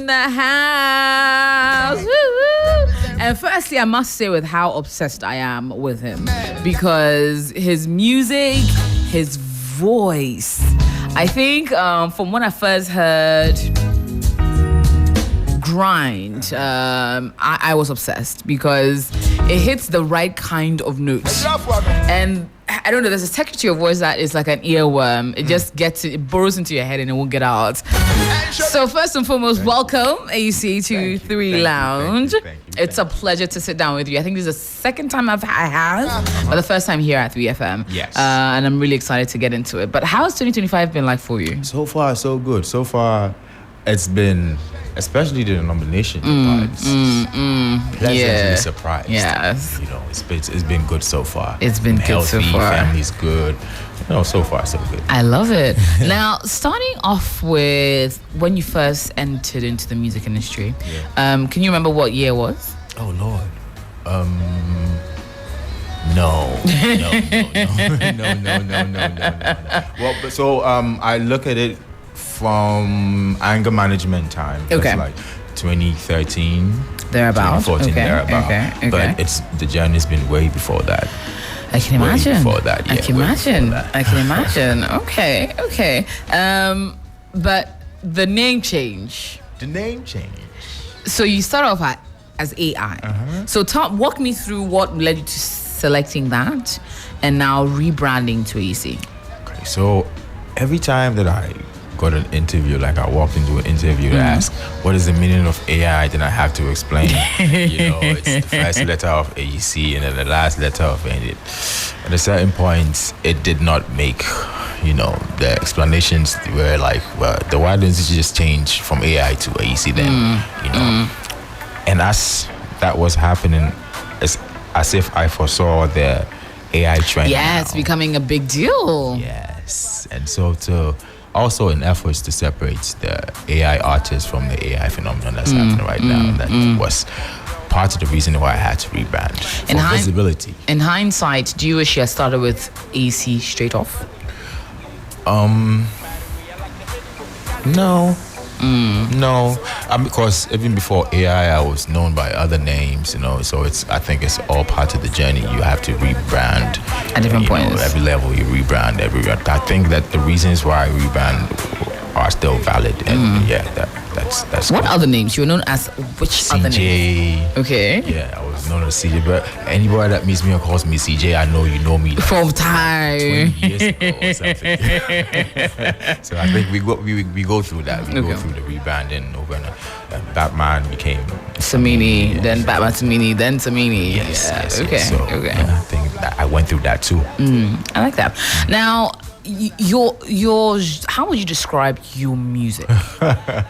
the house. Woo-woo. And firstly, I must say with how obsessed I am with him, because his music, his voice, I think from when I first heard Grind, I was obsessed because it hits the right kind of notes. And I don't know, there's a texture to your voice that is like an earworm. It just it burrows into your head and it won't get out. So first and foremost, welcome Ayisi to Three Lounge. It's a pleasure to sit down with you. I think this is the second time I have, but the first time here at 3FM. Yes. And I'm really excited to get into it. But how has 2025 been like for you? So far, so good. So far, it's been, especially the nomination parts, pleasantly surprised. Yes. You know, it's been good so far. It's been healthy, good so far. Family's good. You know, so far, so good. I love it. Now, starting off with when you first entered into the music industry, can you remember what year it was? Oh, Lord. No. Well, but so I look at it from anger management time. Okay. It's like 2013. Thereabout. 2014, Okay. thereabout. Okay. But the journey's been way before that. I can imagine. Way before that, yeah. I can imagine. Okay. But the name change. The name change. So you start off as AI. So walk me through what led you to selecting that and now rebranding to Ayisi. Okay, so every time that I got an interview, like I walked into an interview to ask, what is the meaning of AI? Then I have to explain, it's the first letter of Ayisi and then the last letter of it. At a certain point, it did not make, the explanations were like, well, why didn't you just change from AI to Ayisi then, And as that was happening, as if I foresaw the AI trend. Yeah, it's becoming a big deal. Yes. And so also in efforts to separate the AI artists from the AI phenomenon that's happening right now, that was part of the reason why I had to rebrand for visibility. In hindsight, do you wish you had started with Ayisi straight off? No. No, because even before AI, I was known by other names, so I think it's all part of the journey. You have to rebrand at different points. Every level you rebrand. I think that the reasons why I rebrand are still valid, and that's what cool. other names you were known as? Which CJ, other names? Okay. Yeah, I was known as CJ, but anybody that meets me and calls me CJ, I know you know me from time 20 years ago or something. So I think we go through that. We go through the rebranding over, and Batman became Samini, then Batman Samini, then Samini. Yes. Okay. So, okay. I think that I went through that too. I like that. Now, how would you describe your music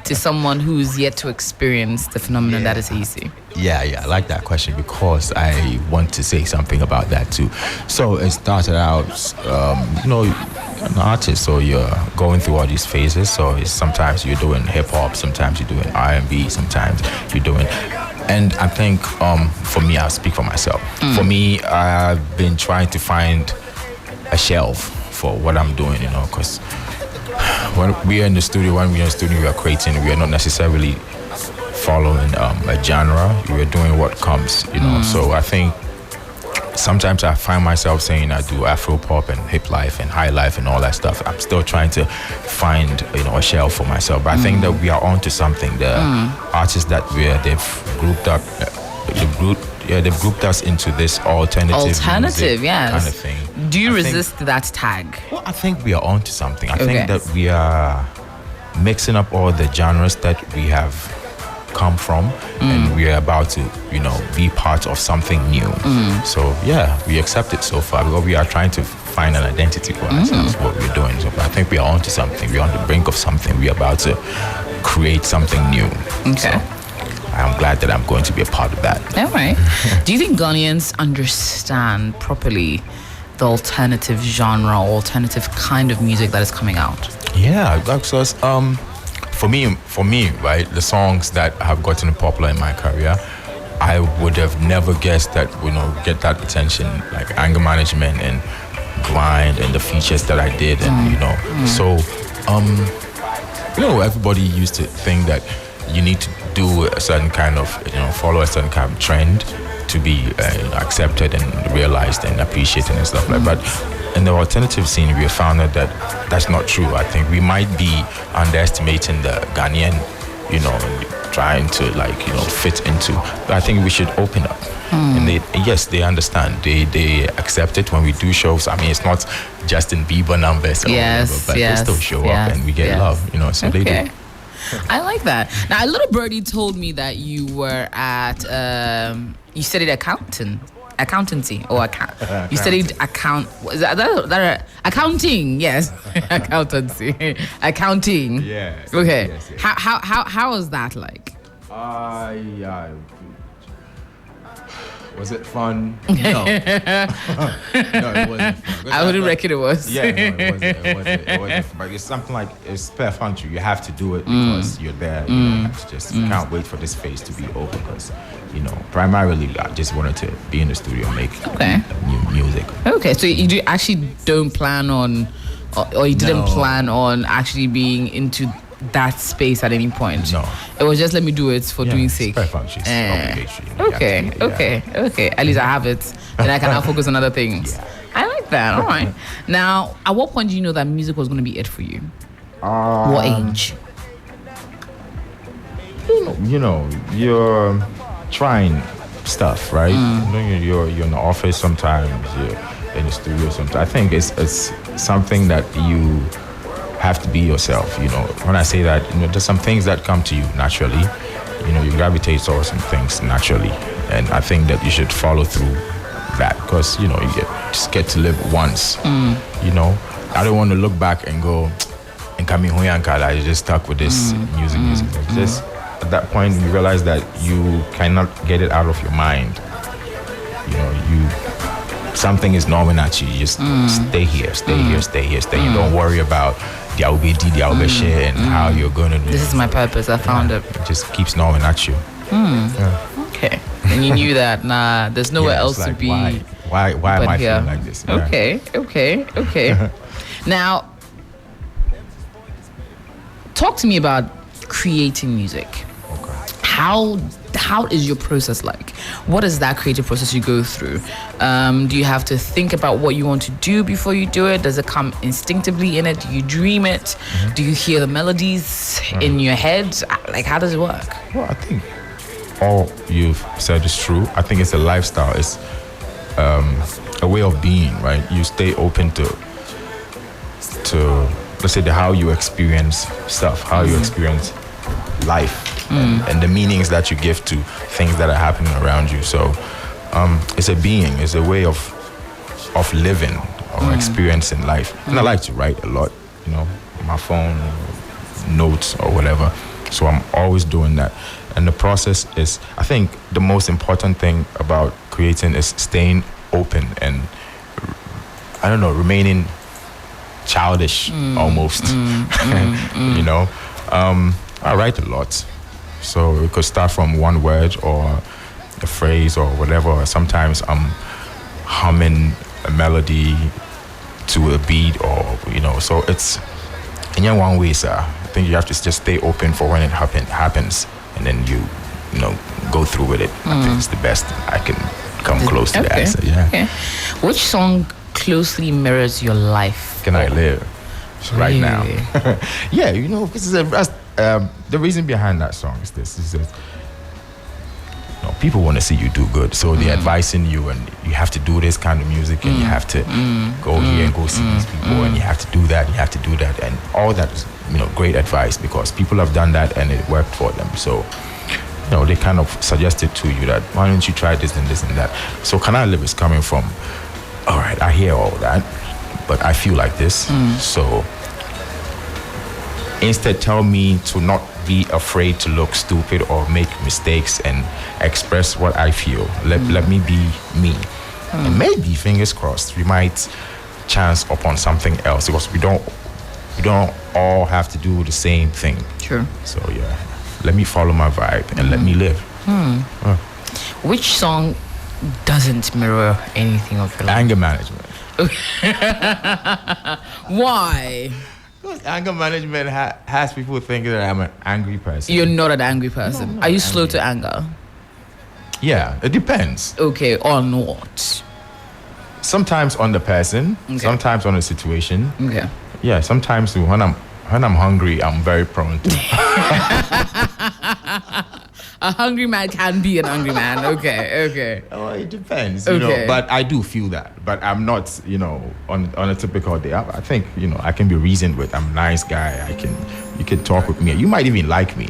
to someone who's yet to experience the phenomenon that is Ayisi? Yeah, I like that question because I want to say something about that too. So it started out, an artist, so you're going through all these phases. So sometimes you're doing hip hop, sometimes you're doing R&B, sometimes you're doing. And I think for me, I'll speak for myself. For me, I've been trying to find a shelf for what I'm doing, because when we're in the studio, we are creating, we are not necessarily following a genre. We are doing what comes, So I think sometimes I find myself saying I do Afro pop and hip life and high life and all that stuff. I'm still trying to find, a shelf for myself. But I think that we are onto something. The artists that they've grouped up, they've grouped us into this alternative music yes. kind of thing. Do you resist that tag? Well, I think we are onto something. I think that we are mixing up all the genres that we have come from, and we are about to, be part of something new. So we accept it so far because we are trying to find an identity for ourselves, what we're doing. So I think we are onto something. We're on the brink of something. We're about to create something new. Okay. So I'm glad that I'm going to be a part of that. All right. Do you think Ghanaians understand properly the alternative genre, alternative kind of music that is coming out? Yeah, because for me, right, the songs that have gotten popular in my career, I would have never guessed that, get that attention, like Anger Management and Grind and the features that I did, and so everybody used to think that you need to do a certain kind of, follow a certain kind of trend to be accepted and realized and appreciated and stuff like that. But in the alternative scene, we have found that that's not true. I think we might be underestimating the Ghanaian, trying to fit into. But I think we should open up. And they understand. They accept it when we do shows. I mean, it's not Justin Bieber numbers or whatever, but they still show up and we get love, so they do. I like that. Now, a little birdie told me that you were at, you studied accountancy or you studied accounting? Yes, accountancy, accounting. Yeah. Okay. Yes. How was that like? Yeah. Was it fun? No. No, it wasn't fun. I wouldn't reckon it was. Yeah, no, it wasn't fun. But it's something like, it's perfunctory. You have to do it because you're there. You can't wait for this phase to be over because, primarily I just wanted to be in the studio and make new music. Okay, so you actually don't plan on, or you didn't plan on actually being into that space at any point. No. It was just let me do it for doing sake. It's perfunctory. It's obligatory. Okay. At least I have it. Then I can now focus on other things. Yeah. I like that. All right. Now, at what point did you know that music was going to be it for you? What age? You're trying stuff, right? You're in the office sometimes, you're in the studio sometimes. I think it's something that you have to be yourself. When I say that, there's some things that come to you naturally. You gravitate towards some things naturally, and I think that you should follow through that because you just get to live once. I don't want to look back and go and come in I just stuck with this music. Just at that point you realize that you cannot get it out of your mind. Something is gnawing at you. You just stay here. You don't worry about the share and how you're going to do This is my purpose. I found it. It just keeps gnawing at you. Okay. And you knew that, there's nowhere else to be. Why am I feeling like this? Yeah. Okay. Now, talk to me about creating music. Okay. How is your process like? What is that creative process you go through? Do you have to think about what you want to do before you do it? Does it come instinctively in it? Do you dream it? Do you hear the melodies in your head? Like, how does it work? Well, I think all you've said is true. I think it's a lifestyle. It's a way of being, right? You stay open to let's say how you experience stuff, how you experience life. And the meanings that you give to things that are happening around you. So it's a being, it's a way of living or experiencing life. And I like to write a lot, on my phone, notes or whatever. So I'm always doing that. And the process is, I think the most important thing about creating is staying open and, remaining childish almost. I write a lot. So it could start from one word or a phrase or whatever. Sometimes I'm humming a melody to a beat or, so it's in one way, sir. I think you have to just stay open for when it happens and then you go through with it. I think it's the best I can come close to the answer. Yeah. Okay. Which song closely mirrors your life? Can I live right now? Yeah, this is the reason behind that song is this. Is that, people want to see you do good, so they're advising you, and you have to do this kind of music, and you have to go here and go see these people, and you have to do that, and all that is, great advice because people have done that and it worked for them. So, they kind of suggested to you that why don't you try this and this and that. So, Can I Live is coming from, all right, I hear all that, but I feel like this, so. Instead, tell me to not be afraid to look stupid or make mistakes and express what I feel. Let me be me. And maybe, fingers crossed, we might chance upon something else because we don't all have to do the same thing. Sure. So yeah, let me follow my vibe and let me live. Which song doesn't mirror anything of your life? Anger management. Why? Because anger management has people thinking that I'm an angry person. You're not an angry person. No, Are you slow to anger? Yeah, it depends. Okay, on what? Sometimes on the person, sometimes on the situation. Okay. Yeah, sometimes when I'm hungry, I'm very prone to. A hungry man can be an angry man. Okay. Oh, it depends, you know. But I do feel that. But I'm not, on a typical day. I think, I can be reasoned with. I'm a nice guy. You can talk with me. You might even like me,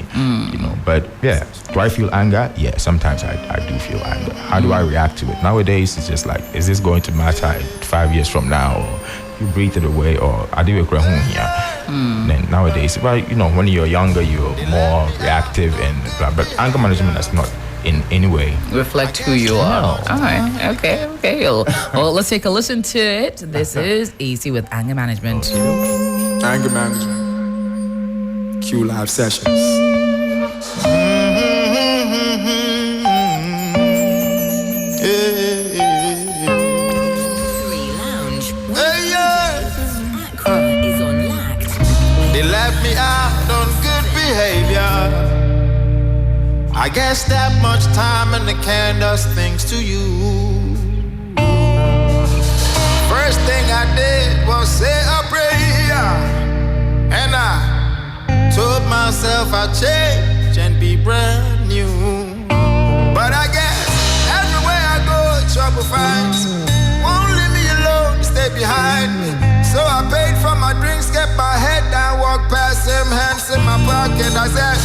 But yeah, do I feel anger? Yeah, sometimes I do feel anger. How do I react to it? Nowadays, it's just like, is this going to matter 5 years from now? Or you breathe it away, or I do it here. Then nowadays, when you're younger, you're more reactive and blah. But anger management is not in any way reflect who you are. No. All right. Okay. Well, let's take a listen to it. This is Ayisi with anger management. Anger management. Q live sessions. Me out on good behavior. I guess that much time in the can does things to you. First thing I did was say a prayer, and I told myself I'd change and be brand new. But I guess everywhere I go, trouble finds. Won't leave me alone, stay behind me. So I paid for my drinks, kept my head down, walked past him, hands in my pocket. I said,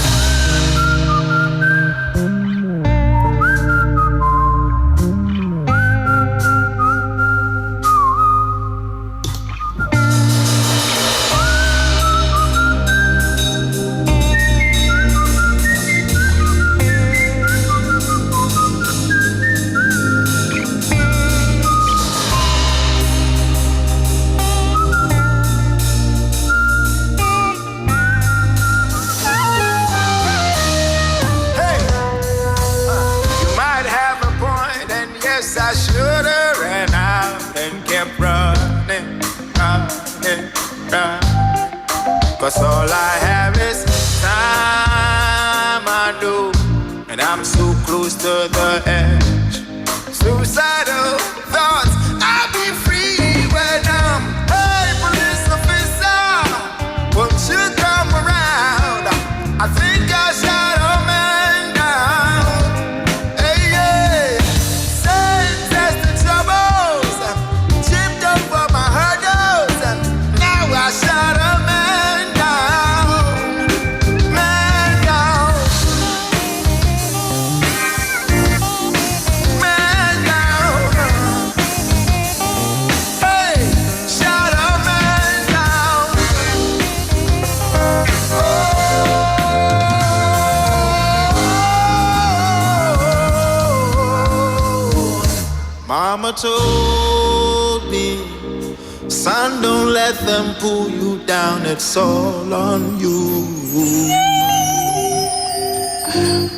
I should have ran out and kept running. Cause all I have is time, I know. And I'm so close to the edge. Suicidal thoughts, I'll be free when I'm, hey, police officer, won't you come around? I think I shot a man down. Shut a man down, man down, man down. Hey, shut a man down. Oh, Mama told me, son, don't let them pull you down, it's all on you.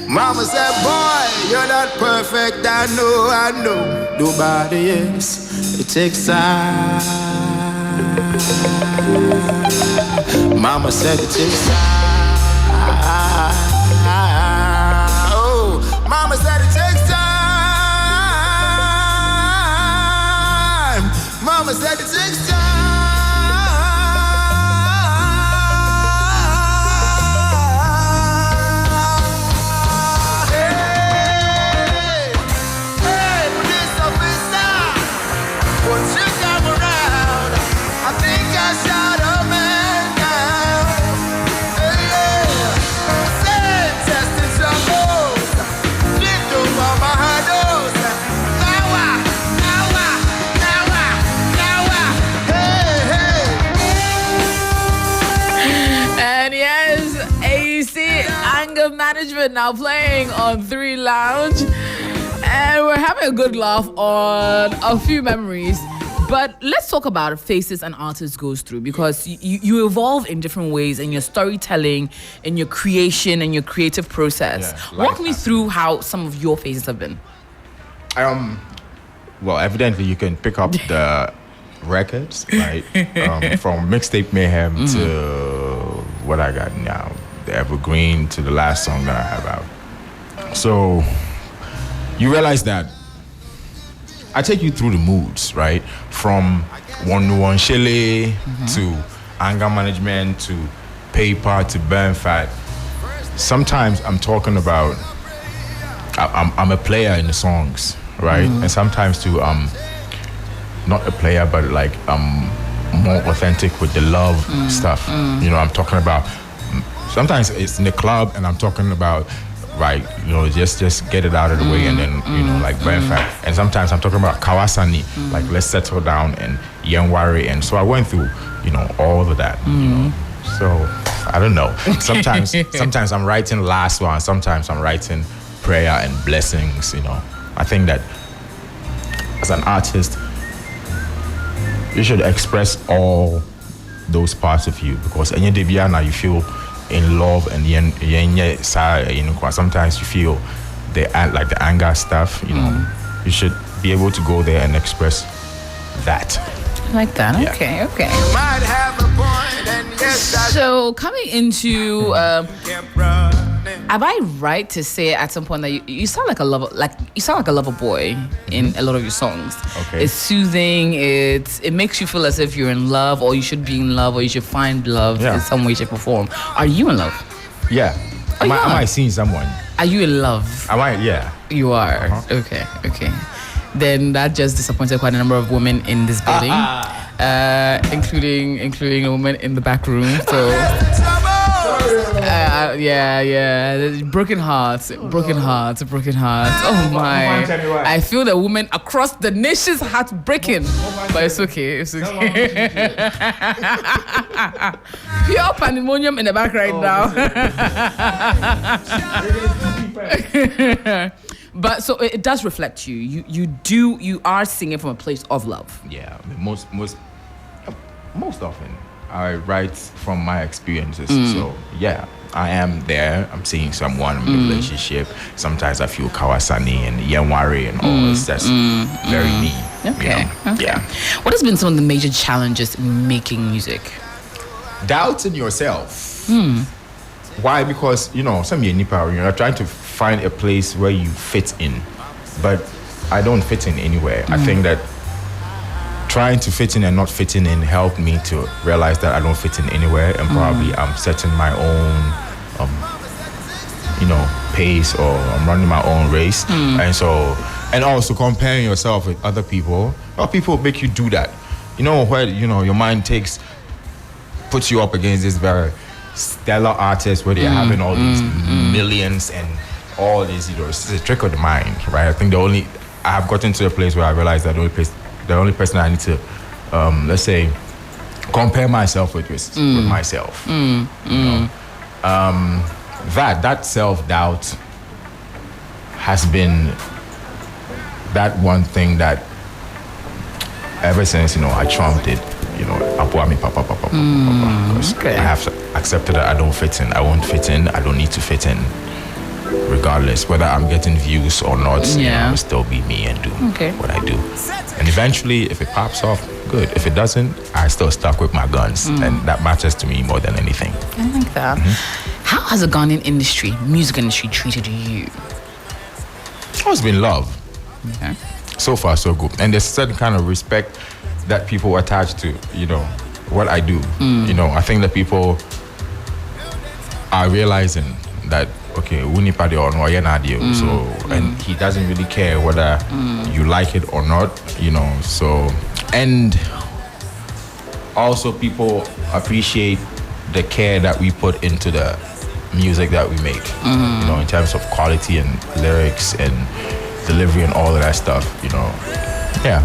Mama said, boy, you're not perfect, I know, nobody is. It takes time. Mama said it takes time. Oh, Mama said it takes time. Mama said it takes time. Management now playing on 3 Lounge, and we're having a good laugh on a few memories. But let's talk about phases an artist goes through, because you evolve in different ways in your storytelling, in your creation, and your creative process. Yeah, walk me through how some of your phases have been. Well, evidently you can pick up the records, right? From Mixtape Mayhem to what I got now, the Evergreen, to the last song that I have out. So you realize that I take you through the moods, right? From one Shele to anger management to paper to burn fat. Sometimes I'm talking about I'm a player in the songs, right? And sometimes too not a player, but like more authentic with the love stuff. You know, I'm talking about sometimes it's in the club and I'm talking about, right, you know, just get it out of the way and then, you know, like burn fat. And sometimes I'm talking about Kawasani, like let's settle down and Yenwari. And so I went through, you know, all of that, you know. So I don't know. Sometimes I'm writing last one, sometimes I'm writing prayer and blessings, you know. I think that as an artist, you should express all those parts of you, because any day you feel in love and sometimes you feel the anger stuff, you know. You should be able to go there and express that. I like that. Yeah. Okay. Might have a point, and yes, So coming into am I right to say at some point that you sound like a lover boy in a lot of your songs? Okay. It's soothing. It makes you feel as if you're in love, or you should be in love, or you should find love in some way, shape, or form. Are you in love? Yeah. Am I seeing someone? Are you in love? Am I? Yeah. You are. Okay. Then that just disappointed quite a number of women in this building, including a woman in the back room. So. Yeah. Broken hearts. Oh my! I feel the woman across the nation's heart breaking, but it's okay. Pure pandemonium in the back right now. But so it does reflect you. You are singing from a place of love. Yeah. Most often I write from my experiences. So yeah, I am there. I'm seeing someone in a relationship. Sometimes I feel Kawasani and Yenwari and all this. That's very me. Okay. You know? Yeah. What has been some of the major challenges in making music? Doubting yourself. Why? Because, you know, some nipa, you're trying to find a place where you fit in, but I don't fit in anywhere. I think that trying to fit in and not fitting in helped me to realize that I don't fit in anywhere, and probably I'm setting my own, pace, or I'm running my own race. And also comparing yourself with other people. Well, people make you do that. You know, where, you know, your mind puts you up against this very stellar artists where they're having all these millions and all these, you know, it's a trick of the mind, right? I think I have gotten to a place where I realized that the only person I need to, let's say, compare myself with myself. You know? That self-doubt has been that one thing that ever since, you know, I trumped it, you know, because I have accepted that I don't fit in. I won't fit in. I don't need to fit in. Regardless whether I'm getting views or not, you know, I'll still be me and do what I do. And eventually, if it pops off, good. If it doesn't, I still stuck with my guns, and that matters to me more than anything. I like that. How has the Ghanaian music industry treated you? It's been love. Okay. So far, so good. And there's a certain kind of respect that people attach to, you know, what I do. You know, I think that people are realizing that, okay, Winipadi or no, so, and he doesn't really care whether you like it or not, you know. So, and also people appreciate the care that we put into the music that we make, you know, in terms of quality and lyrics and delivery and all of that stuff, you know. Yeah.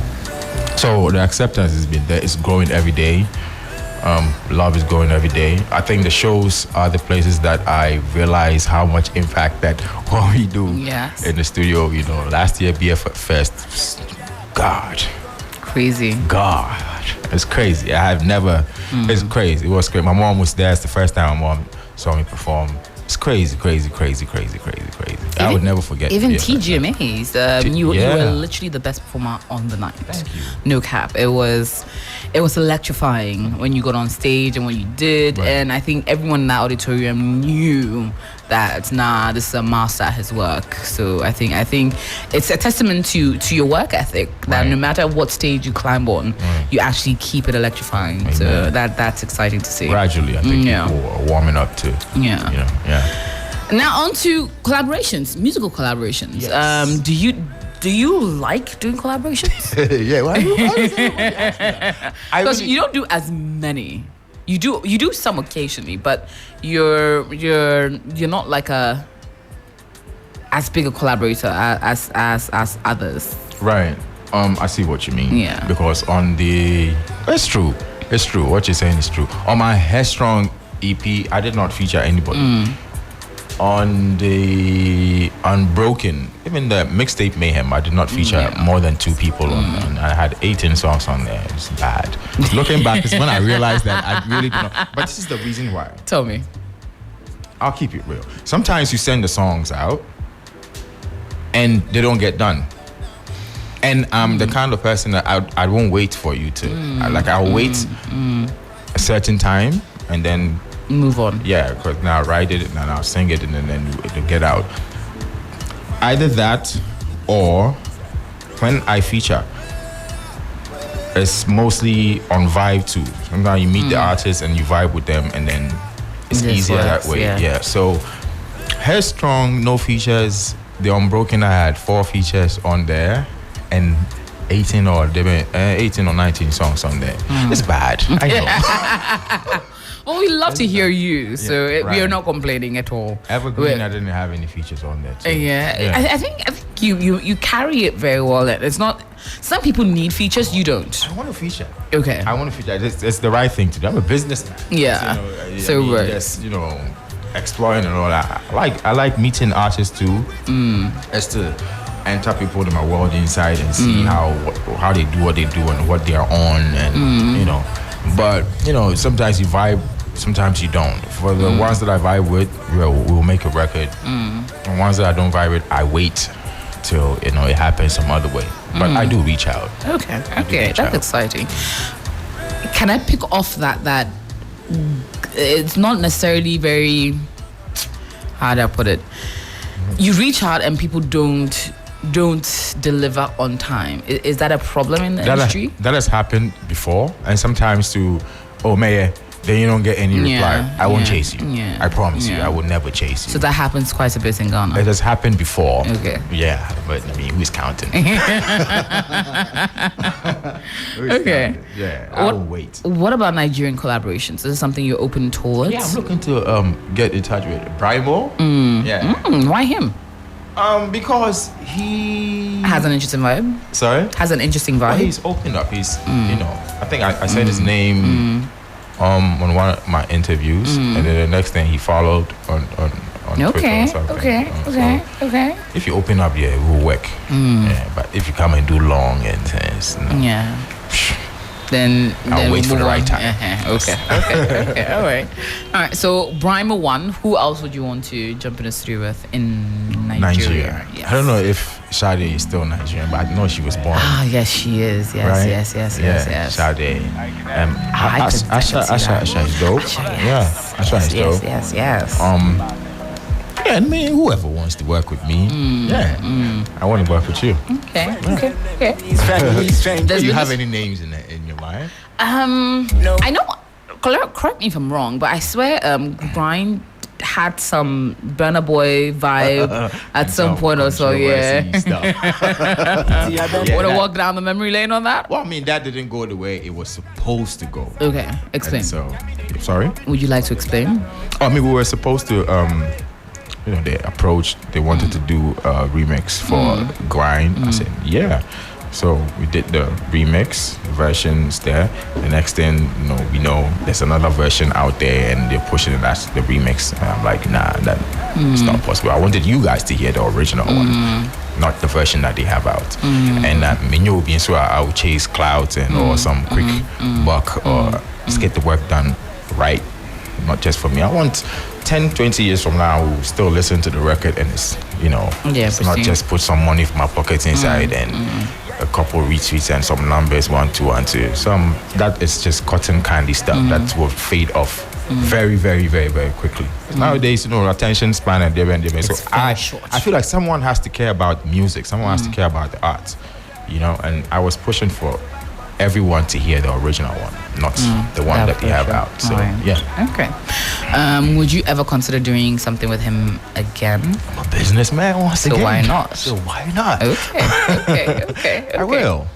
So the acceptance has been there. It's growing every day. Love is growing every day. I think the shows are the places that I realize how much impact that what we do in the studio. You know, last year BF Fest, God, it's crazy. I have never. It's crazy. It was crazy. My mom was there. It's the first time my mom saw me perform. It's crazy. I would never forget. Even TGMAs, you were literally the best performer on the night. Thank you. No cap. It was electrifying when you got on stage and when you did. Right. And I think everyone in that auditorium knew that this is a master at his work. So I think it's a testament to your work ethic that no matter what stage you climb on, you actually keep it electrifying. Amen. So that's exciting to see. Gradually, I think people are warming up to. Yeah. You know, yeah. Now on to collaborations, musical collaborations. Yes. Do you like doing collaborations? Yeah. Because you don't do as many. You do some occasionally, but you're not like as big a collaborator as others. Right. I see what you mean. Yeah. Because it's true. What you're saying is true. On my Headstrong EP, I did not feature anybody. On the Unbroken, even the mixtape Mayhem, I did not feature more than 2 people on. And I had 18 songs on there. It's bad. Looking back is when I realized that I really did not. But this is the reason why. Tell me. I'll keep it real. Sometimes you send the songs out and they don't get done. And I'm the kind of person that I won't wait for you to. I'll wait a certain time and then move on. Yeah, because now I write it and then I'll sing it and then it'll get out. Either that or when I feature, it's mostly on vibe too. Sometimes you meet the artist and you vibe with them and then it's easier that way. Yeah. So Headstrong, no features. The Unbroken, I had 4 features on there and 18 or 19 songs on there. It's bad. I know. Well, we love to hear you, so we are not complaining at all. Evergreen, I didn't have any features on there too. I think you carry it very well. It's not. Some people need features, you don't. I want to feature. Okay. I want to feature. It's the right thing to do. I'm a businessman. Yeah. Just exploring and all that. I like meeting artists too. Just to enter people in my world inside and see how they do what they do and what they are on and But sometimes you vibe, sometimes you don't. For the ones that I vibe with, we'll make a record. And ones that I don't vibe with, I wait till it happens some other way. But I do reach out. Okay, that's exciting. Can I pick off that it's not necessarily very, how do I put it? You reach out and people don't deliver on time. Is that a problem in the industry? That has happened before, and sometimes Mayor, then you don't get any reply. I won't chase you. I promise you, I will never chase you. So that happens quite a bit in Ghana. It has happened before. Okay. Yeah, but I mean, who's counting? Okay. Yeah, I will wait. What about Nigerian collaborations? Is this something you're open towards? Yeah, I'm looking to get in touch with Brimo. Yeah. Why him? Because he has an interesting vibe. Sorry? Has an interesting vibe. Well, he's opened up. He's I think I said his name on one of my interviews, and then the next thing he followed on Twitter or something. Okay. If you open up, it will work. Yeah, but if you come and do long and then I'll wait for the right time. Okay. All right. So Brima 1. Who else would you want to jump in the studio with in Nigeria? Yes. I don't know if Sade is still Nigerian, but I know she was born. Yes, she is. Yes, right? yes. Sade. Asha is dope. Asha is dope. Yes. I mean, whoever wants to work with me, I want to work with you. Okay. Do you have any names in your mind? No. I know. Correct me if I'm wrong, but I swear, Grind had some Burna Boy vibe at some point or so. Yeah. Want to walk down the memory lane on that? Well, I mean, that didn't go the way it was supposed to go. Okay, explain. And sorry. Would you like to explain? I mean, we were supposed to. They approached. They wanted to do a remix for Grind. I said, yeah. So we did the remix versions there. The next thing, we know there's another version out there, and they're pushing it as the remix. And I'm like, nah, that's not possible. I wanted you guys to hear the original one, not the version that they have out. And so I will chase clouds and or some quick buck or just get the work done right not just for me. I want 10, 20 years from now, we'll still listen to the record and it's, it's not just put some money from my pockets inside and a couple retweets and some numbers, 1, 2, 1, 2. That is just cotton candy stuff that will fade off very, very, very, very quickly. Nowadays, attention span and different. So I feel like someone has to care about music. Someone has to care about the art, and I was pushing for everyone to hear the original one, not the one that they have out. So, Okay. Would you ever consider doing something with him again? I'm a businessman once again. So why not? So why not? Okay. I will.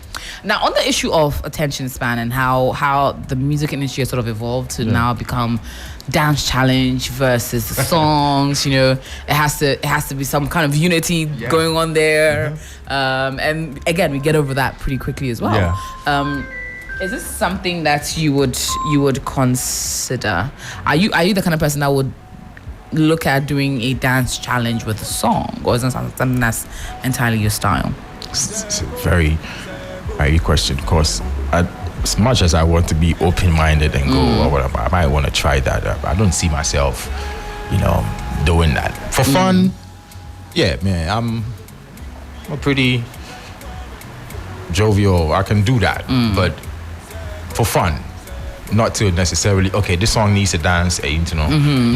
Now, on the issue of attention span and how the music industry has sort of evolved to now become dance challenge versus the songs, it has to be some kind of unity going on there. And again, we get over that pretty quickly as well. Yeah. Is this something that you would consider? Are you the kind of person that would look at doing a dance challenge with a song, or is it something that's entirely your style? It's a very question, because as much as I want to be open-minded and go, I might want to try that. I don't see myself, doing that for fun. Yeah, man, I'm a pretty jovial. I can do that, but for fun, not to necessarily. Okay, this song needs a dance, Yeah,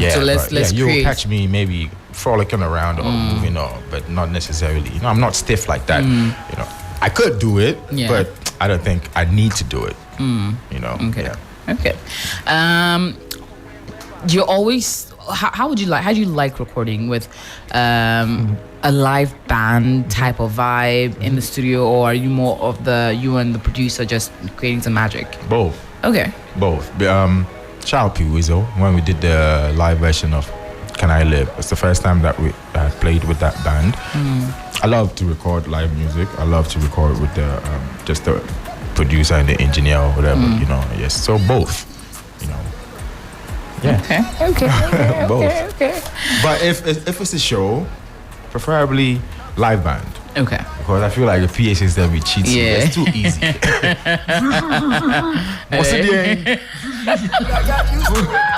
so let's you'll catch me maybe frolicking around or moving on, but not necessarily. I'm not stiff like that. I could do it, but I don't think I need to do it. Okay. Yeah. Okay. You're always. How do you like recording with a live band type of vibe in the studio, or are you more of you and the producer just creating some magic? Both. Okay. Both. Shout out to Weasel when we did the live version of Can I Live. It's the first time that we played with that band. I love to record live music. I love to record with just the producer and the engineer or whatever, Yes. So both, Yeah. Okay. Both. Okay. But if it's a show, preferably live band. Okay. Because I feel like the PA system be cheating. Yeah. It's too easy. What's it doing?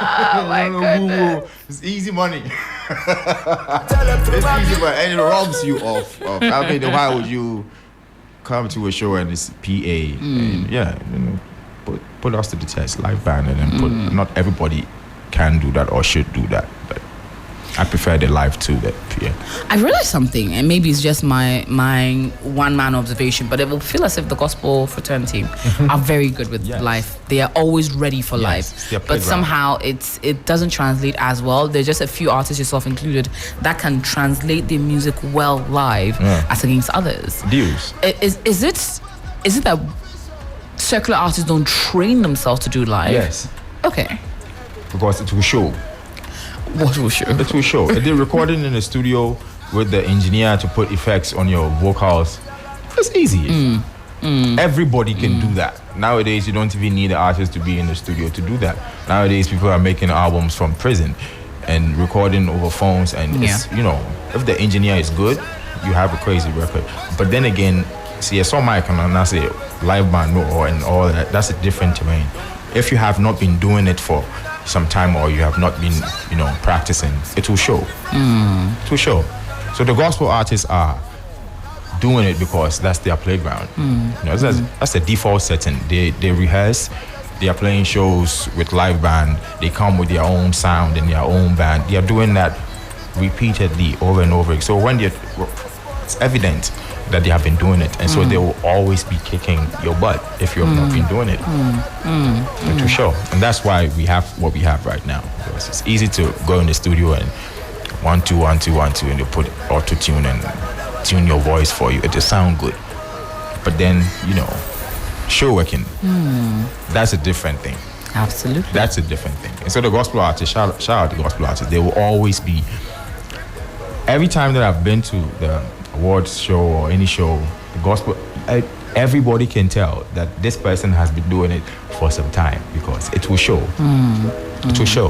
Oh my goodness. It's easy money. It's easy, but and it robs you of. I mean, why would you come to a show and it's PA? And put us to the test, live band, and then not everybody can do that or should do that, but I prefer the live to the PA. I realized something, and maybe it's just my one-man observation, but it will feel as if the gospel fraternity are very good with live. They are always ready for live, but somehow it doesn't translate as well. There's just a few artists, yourself included, that can translate their music well live as against others. Deals. Is it that secular artists don't train themselves to do live? Yes. Okay. Because it will show. What will show? It will show. They're recording in the studio with the engineer to put effects on your vocals. It's easy. Everybody can do that. Nowadays, you don't even need the artist to be in the studio to do that. Nowadays, people are making albums from prison and recording over phones. And it's, if the engineer is good, you have a crazy record. But then again, see, I saw Mike and I say live band and all that. That's a different terrain. If you have not been doing it for some time, or you have not been, practicing, it will show. It will show. So the gospel artists are doing it because that's their playground. That's the default setting. They rehearse. They are playing shows with live band. They come with their own sound and their own band. They are doing that repeatedly over and over. So when it's evident that they have been doing it, and so they will always be kicking your butt if you have not been doing it. To show, and that's why we have what we have right now. Because it's easy to go in the studio and 1 2 1 2 1 2, and they put auto tune and tune your voice for you. It will sound good, but then show working. That's a different thing. Absolutely, that's a different thing. And so the gospel artists, shout out the gospel artists. They will always be. Every time that I've been to the awards show or any show, the gospel, everybody can tell that this person has been doing it for some time, because it will show. It will show.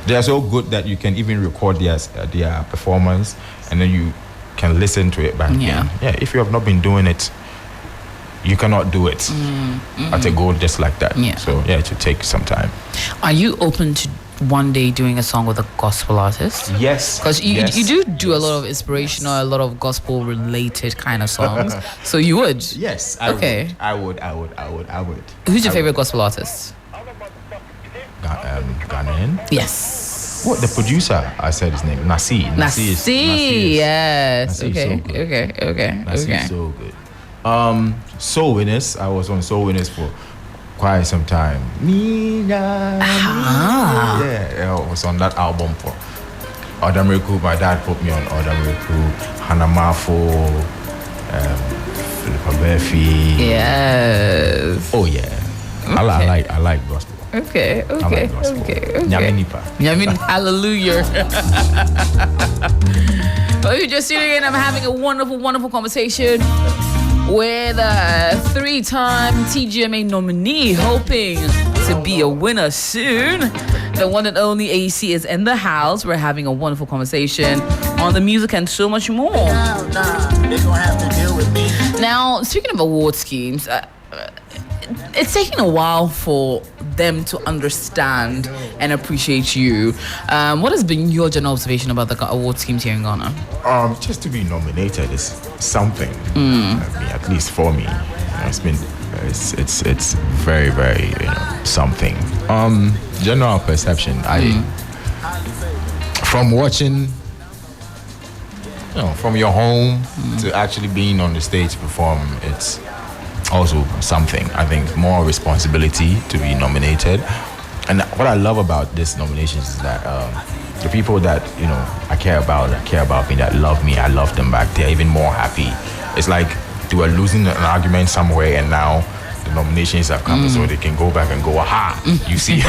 They are so good that you can even record their performance, and then you can listen to it back again. If you have not been doing it, you cannot do it at a goal just like that. So it will take some time. Are you open to one day doing a song with a gospel artist? Yes. Because you do a lot of inspirational, a lot of gospel related kind of songs. So you would? Yes. I would. Who's your favorite gospel artist? Ghanaian? Yes. What, the producer? I said his name. Nasi. Yes. Nasi is Okay. so good. Okay. Nasi is so good. Soul Winners. I was on Soul Winners for quite some time. Yeah, I was on that album for Odamiriku. My dad put me on Odamiriku, Hanamafo, Philippa Murphy. Yes. Oh yeah. Okay. I like gospel. Okay. Nyaminipa. Hallelujah. Well, if you're just tuning in, I'm having a wonderful conversation with a 3-time TGMA nominee, hoping to be a winner soon. The one and only Ayisi is in the house. We're having a wonderful conversation on the music and so much more. They gonna have to deal with me. Now, speaking of award schemes, it's taking a while for them to understand and appreciate you. What has been your general observation about the award schemes here in Ghana? Just to be nominated is something. I mean, at least for me, it's very, very something. General perception. From watching, from your home to actually being on the stage to perform, it's also something. I think more responsibility to be nominated. And what I love about this nominations is that the people that I care about me, that love me, I love them back. They're even more happy. It's like they were losing an argument somewhere, and now the nominations have come, so they can go back and go, aha, you see.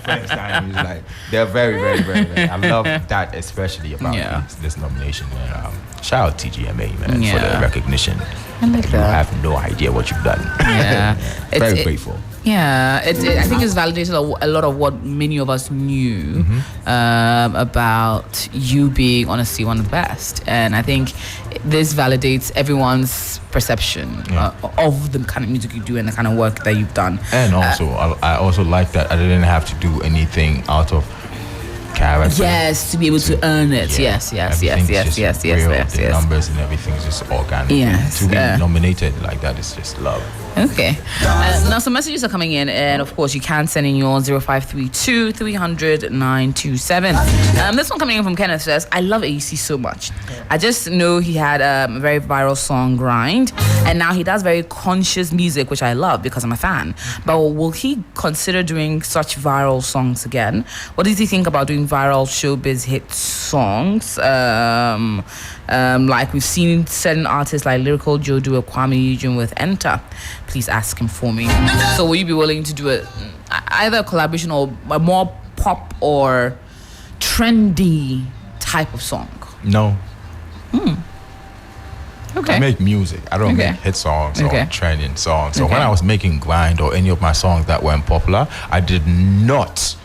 First time, it's like they're very, very, very, very. I love that, especially about this nomination. And, shout out TGMA, man, for the recognition. I like You that. have no idea what you've done. Yeah. Very grateful. Yeah, I think it's validated a lot of what many of us knew about you being honestly one of the best. And I think this validates everyone's perception of the kind of music you do and the kind of work that you've done. And also, I also like that I didn't have to do anything out of character. Yes, to be able to earn it. Yes. The numbers and everything's just organic. Yes. To be nominated like that is just love. Okay. Now some messages are coming in, and of course you can send in your 0532 300 927. This one coming in from Kenneth says, I love Ayisi so much. I just know he had a very viral song, Grind, and now he does very conscious music, which I love because I'm a fan. But will he consider doing such viral songs again? What does he think about doing viral showbiz hit songs? Like we've seen certain artists like Lyrical Joe do a Kwame Eugene with Enter. Please ask him for me. So will you be willing to do either a collaboration or a more pop or trendy type of song? No. Okay. I make music. I don't make hit songs or trending songs. So when I was making Grind or any of my songs that weren't popular, I did not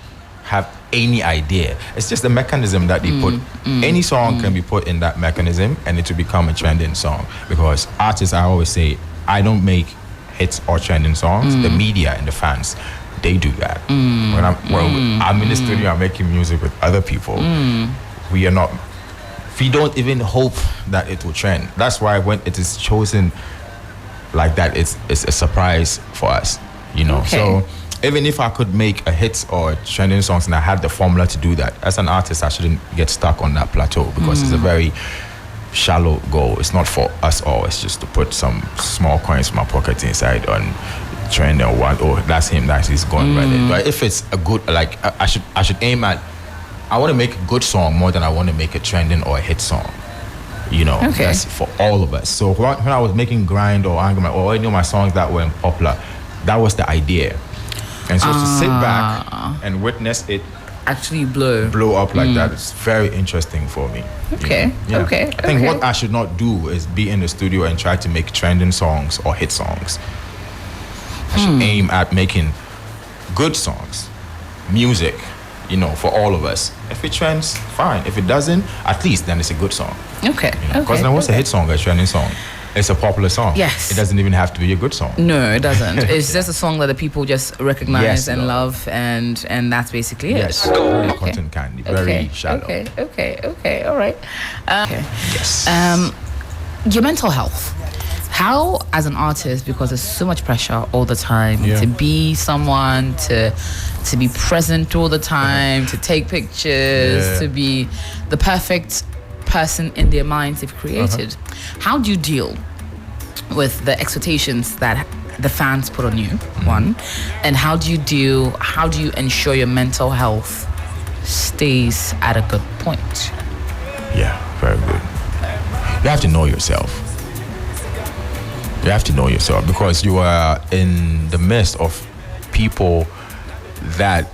have any idea. It's just the mechanism that they put. Any song can be put in that mechanism and it will become a trending song. Because artists, I always say, I don't make hits or trending songs. The media and the fans, they do that. When I'm in the studio, I'm making music with other people. We don't even hope that it will trend. That's why when it is chosen like that, it's a surprise for us, So even if I could make a hit or trending songs and I had the formula to do that, as an artist, I shouldn't get stuck on that plateau because it's a very shallow goal. It's not for us all. It's just to put some small coins from my pocket inside on trend or one. Oh, that's him. He's going right there. But if it's a good, I should aim at. I want to make a good song more than I want to make a trending or a hit song. That's for all of us. So when I was making Grind or Anger or any of my songs that weren't popular, that was the idea. And so to sit back and witness it actually blow up like that is very interesting for me. Okay. I think what I should not do is be in the studio and try to make trending songs or hit songs. I should aim at making good songs, music, for all of us. If it trends, fine. If it doesn't, at least then it's a good song. Okay. Because then what's a hit song, a trending song? it's a popular song. Yes. It doesn't even have to be a good song. No, it doesn't. It's just a song that the people just recognize Yes, and Lord. love, and that's basically it. Yes, very cotton candy, very shallow. Okay, all right. Okay. Yes. Your mental health. How, as an artist, because there's so much pressure all the time to be someone, to be present all the time, to take pictures, to be the perfect person in their minds they've created. How do you deal with the expectations that the fans put on you, one, and how do you ensure your mental health stays at a good point? Yeah, very good. You have to know yourself. You have to know yourself because you are in the midst of people that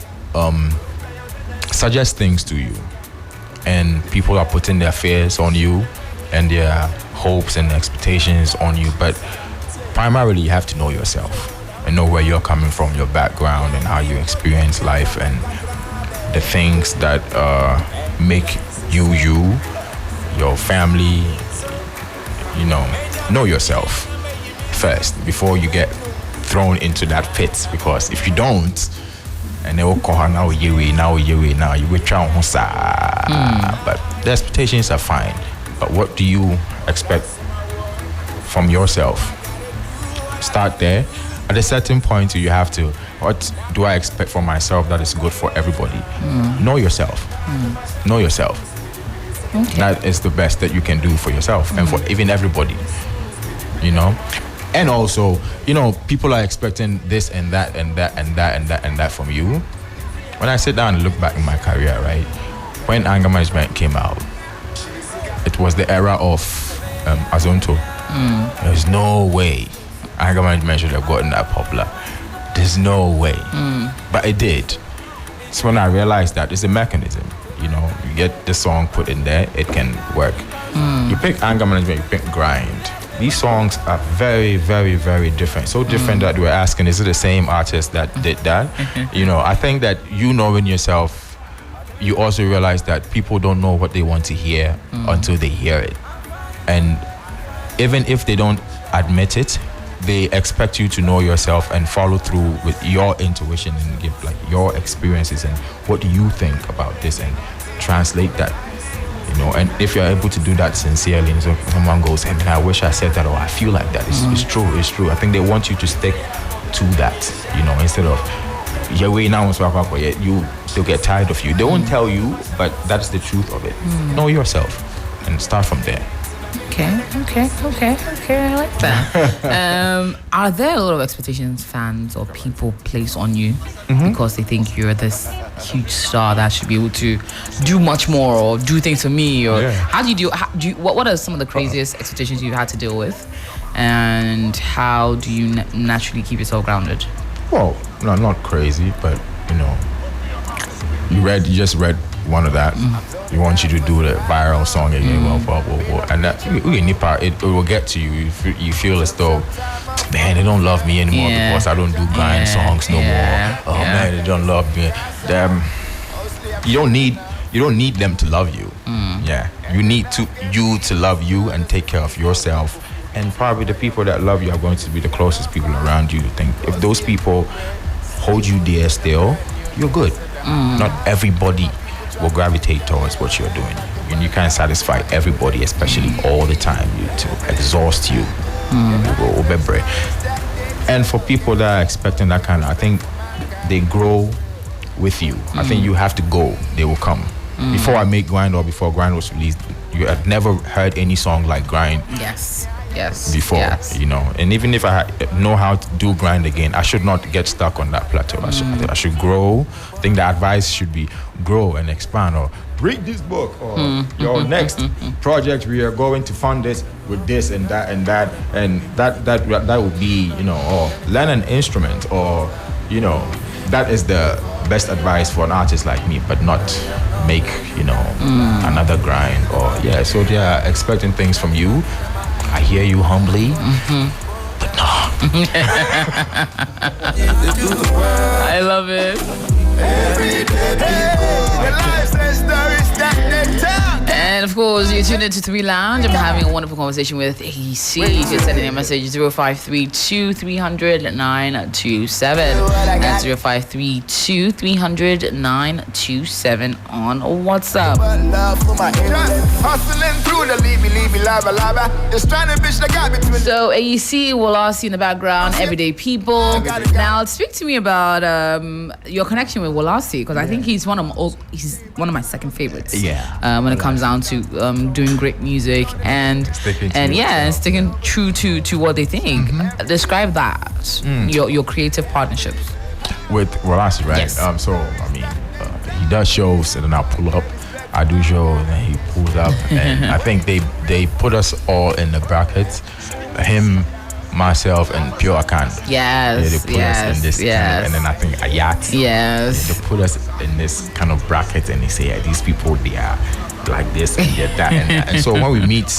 suggest things to you, and people are putting their fears on you and their hopes and expectations on you. But primarily, you have to know yourself and know where you're coming from, your background, and how you experience life, and the things that make you, your family. Know yourself first before you get thrown into that pit, because if you don't, and they will call now you will try on but the expectations are fine, but what do you expect from yourself? Start there. At a certain point you have to, what do I expect from myself that is good for everybody? Know yourself. Know yourself. Okay. That is the best that you can do for yourself and for even everybody, And also, people are expecting this and that and that and that and that and that from you. When I sit down and look back in my career, right, when anger management came out, it was the era of Azonto. There's no way anger management should have gotten that popular. There's no way. But it did. It's when I realized that it's a mechanism. You get the song put in there, it can work. You pick anger management, you pick grind. These songs are very, very, very different. So different that we're asking, is it the same artist that did that? I think that knowing yourself, you also realize that people don't know what they want to hear until they hear it. And even if they don't admit it, they expect you to know yourself and follow through with your intuition and give your experiences and what do you think about this and translate that, and if you're able to do that sincerely, and so someone goes, hey man, I wish I said that, or I feel like that, it's true. I think they want you to stick to that, instead of you still get tired of you. They won't tell you, but that's the truth of it. Know yourself and start from there. Okay, I like that. Are there a lot of expectations fans or people place on you because they think you're this huge star that should be able to do much more or do things for me? Or how do you do? What are some of the craziest expectations you've had to deal with, and how do you naturally keep yourself grounded? Well, no, not crazy, but you just read one of that. You want you to do the viral song again, and that it will get to you. You feel as though, man, they don't love me anymore because I don't do grind songs no more. Oh man, they don't love me. You don't need them to love you. You need you to love you and take care of yourself. And probably the people that love you are going to be the closest people around you. Think if those people hold you dear still, you're good. Not everybody will gravitate towards what you're doing, and you can't satisfy everybody, especially all the time. To exhaust you. And for people that are expecting that kind of, I think they grow with you. I think you have to go, they will come. Before I make Grind or before Grind was released, you had never heard any song like Grind. Yes. Before, and even if I know how to do Grind again, I should not get stuck on that plateau. I should grow. I think the advice should be grow and expand, or read this book, or your next project we are going to fund this with this and that and that, and that would be, or learn an instrument, or that is the best advice for an artist like me, but not make another Grind, or so they are expecting things from you. I hear you humbly, but no. I love it. And of course, You're tuned into 3 Lounge. I'm having a wonderful conversation with Ayisi. Just sending a message 0532 300 927. That's 0532 300 927 on WhatsApp. So Ayisi will ask you in the background, everyday people. Now speak to me about your connection with Wolasi, because I think he's one of my second favorites. Yeah. When it comes down to doing great music and sticking true to what they think. Describe that. Your creative partnerships with Rolasi, right? Yes. So I mean, he does shows, and then I'll pull up. I do show, and then he pulls up, and I think they put us all in the brackets. Him, myself, and Pure Akan. Yes. They put us in this kind of, and then I think Ayat. Yes. They put us in this kind of bracket, and they say, yeah, these people, they are like this and they're that and that. And so when we meet,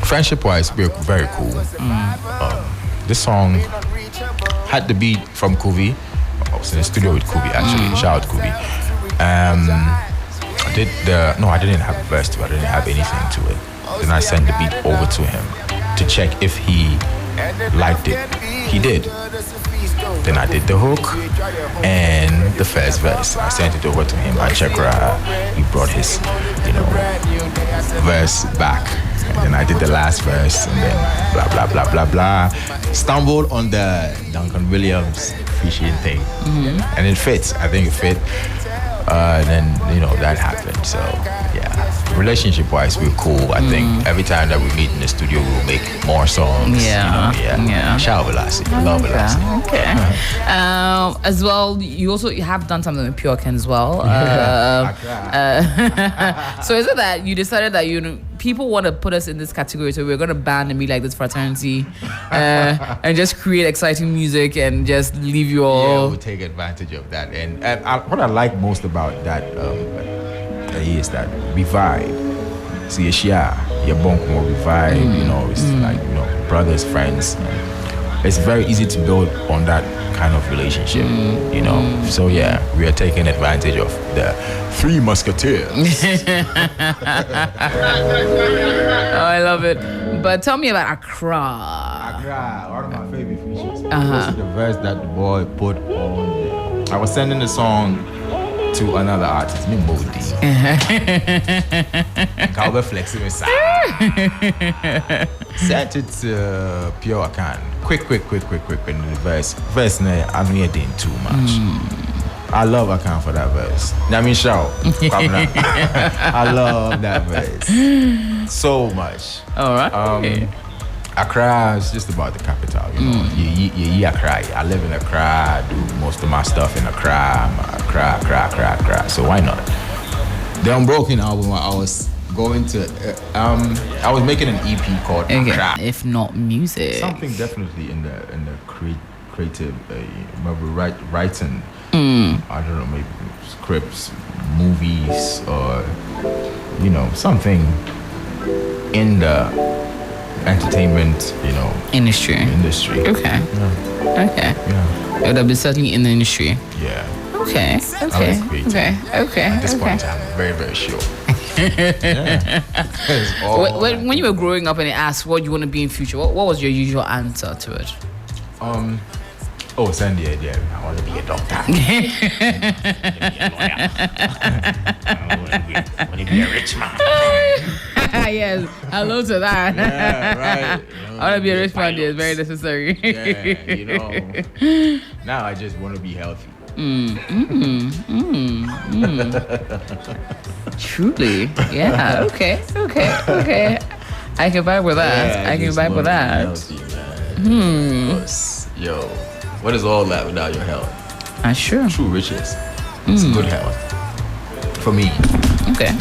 friendship-wise, we're very cool. This song had the beat from Kuvi. I was in the studio with Kuvi, actually. Shout out Kuvi. I didn't have a verse to it. I didn't have anything to it. Then I sent the beat over to him to check if he liked it. He did. Then I did the hook and the first verse. I sent it over to him. I checked he brought his, verse back. And then I did the last verse, and then blah blah blah blah blah. Stumbled on the Duncan Williams fishing thing, and it fits. I think it fit. Then that happened. So yeah, relationship-wise, we're cool. I think every time that we meet in the studio, we'll make more songs. Yeah. Shout out Velasi, love Velasi. Okay. As well, you have done something with Pure Ken as well. So is it that you decided that people want to put us in this category, so we're going to band and be like this fraternity, and just create exciting music and just leave you all. Yeah, we'll take advantage of that. And what I like most about that is that we vibe. See, your bunk more, we vibe. It's like brothers, friends. It's very easy to build on that kind of relationship, So yeah, we are taking advantage of the Three Musketeers. Oh, I love it. But tell me about Accra. Accra, one of my favorite features. This is the verse that the boy put on there. I was sending the song to another artist, me Modi. Calvin flexing inside. Sent it to Pure Akan. Quick. And the verse, I'm here doing too much. I love Akan for that verse. I mean, shout. I love that verse so much. All right. Accra is just about the capital, Accra. I live in Accra. I do most of my stuff in Accra. Accra. So why not? The Unbroken album, I was going to. I was making an EP called Accra. If not music, something definitely in the creative, maybe writing. I don't know, maybe scripts, movies, or something in the entertainment, industry. Okay. Yeah. Okay. Yeah. It would have been certainly in the industry. Yeah. Okay. At this point, I'm very, very sure. When you were growing up and they asked what you want to be in future, what was your usual answer to it? Sandy idea. I want to be a doctor. I want to be a rich man. Yes, hello to that. Yeah, right. I want to be a rich man. It's very necessary. Yeah, now I just want to be healthy. Truly. Yeah. Okay. I can vibe with that. Yeah, I can vibe with that. Healthy, yo, what is all that without your health? Sure. True riches. It's good health. For me. Okay.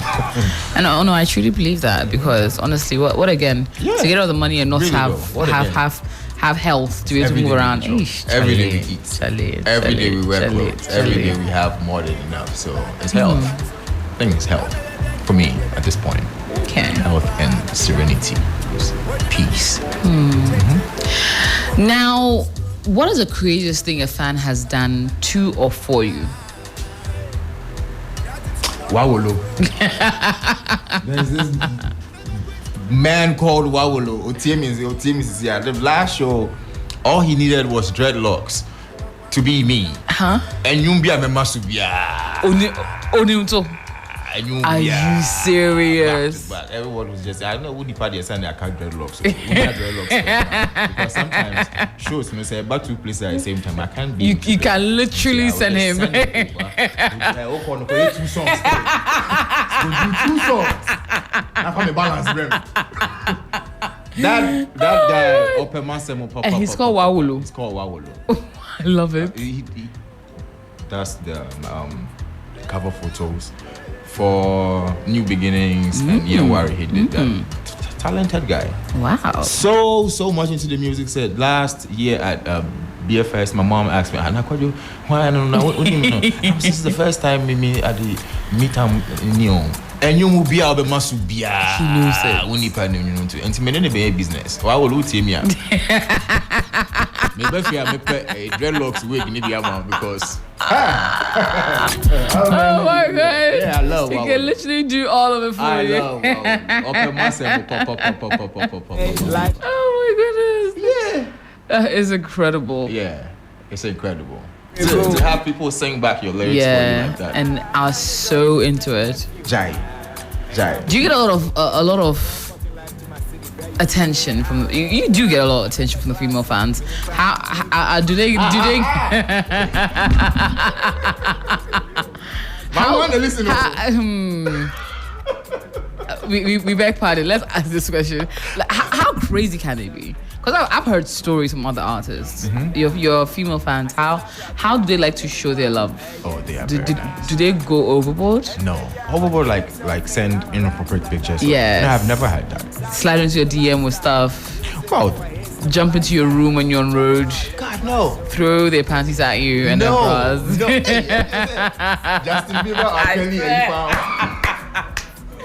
And no, I truly believe that, because honestly, what again? Yeah. To get all the money and not Really have health to be able to move around. Every day we eat. Every day we wear clothes. Every day we have more than enough. So it's health. I think it's health for me at this point. Okay. Health and serenity, peace. Now, what is the craziest thing a fan has done to or for you? Wawolo. There's this man called Wawolo. Otiemi is here. The last show, all he needed was dreadlocks to be me. Huh? And Yumbia Memasubia. Are you serious? But everyone was just, I know who the party is saying I can't dreadlocks. So dreadlocks. Because sometimes shows me say about two places at the same time. I can't be. You can literally send him. Two songs. We'll do 2 songs. I found a balance, bro. That guy, Open Massimo Papa. He's called Wawolo. He's called Wawolo. I love it. He does the cover photos for New Beginnings and Yawari. He did that. Talented guy. Wow. So much into the music. Said last year at BFS, my mom asked me, "Why I don't know. What do you mean? This is the first time me at the meet new." And you will be able to masu bia. He knows it. We need partner, you know, to. And to me, be business. Why will you tell me? Maybe if you have a dreadlocks wig, maybe I'm because. Oh my God! Yeah, I love. He can literally do all of it for you. I love. Open myself. Pop. Oh my goodness! Yeah, That is incredible. yeah, it's incredible. To have people sing back your lyrics for you like that. And I was so into it. Jai. Do you get a lot of attention from you do get a lot of attention from the female fans? How do they I want to listen we beg pardon, let's ask this question. Like, how crazy can they be? Because I've heard stories from other artists, your female fans. How do they like to show their love? Oh, they are do they go overboard? No, overboard like send inappropriate pictures. Yes. No, I've never had that. Slide into your DM with stuff. Well, Jump into your room when you're on road. God no. Throw their panties at you and their bras. No. Justin Bieber or Kelly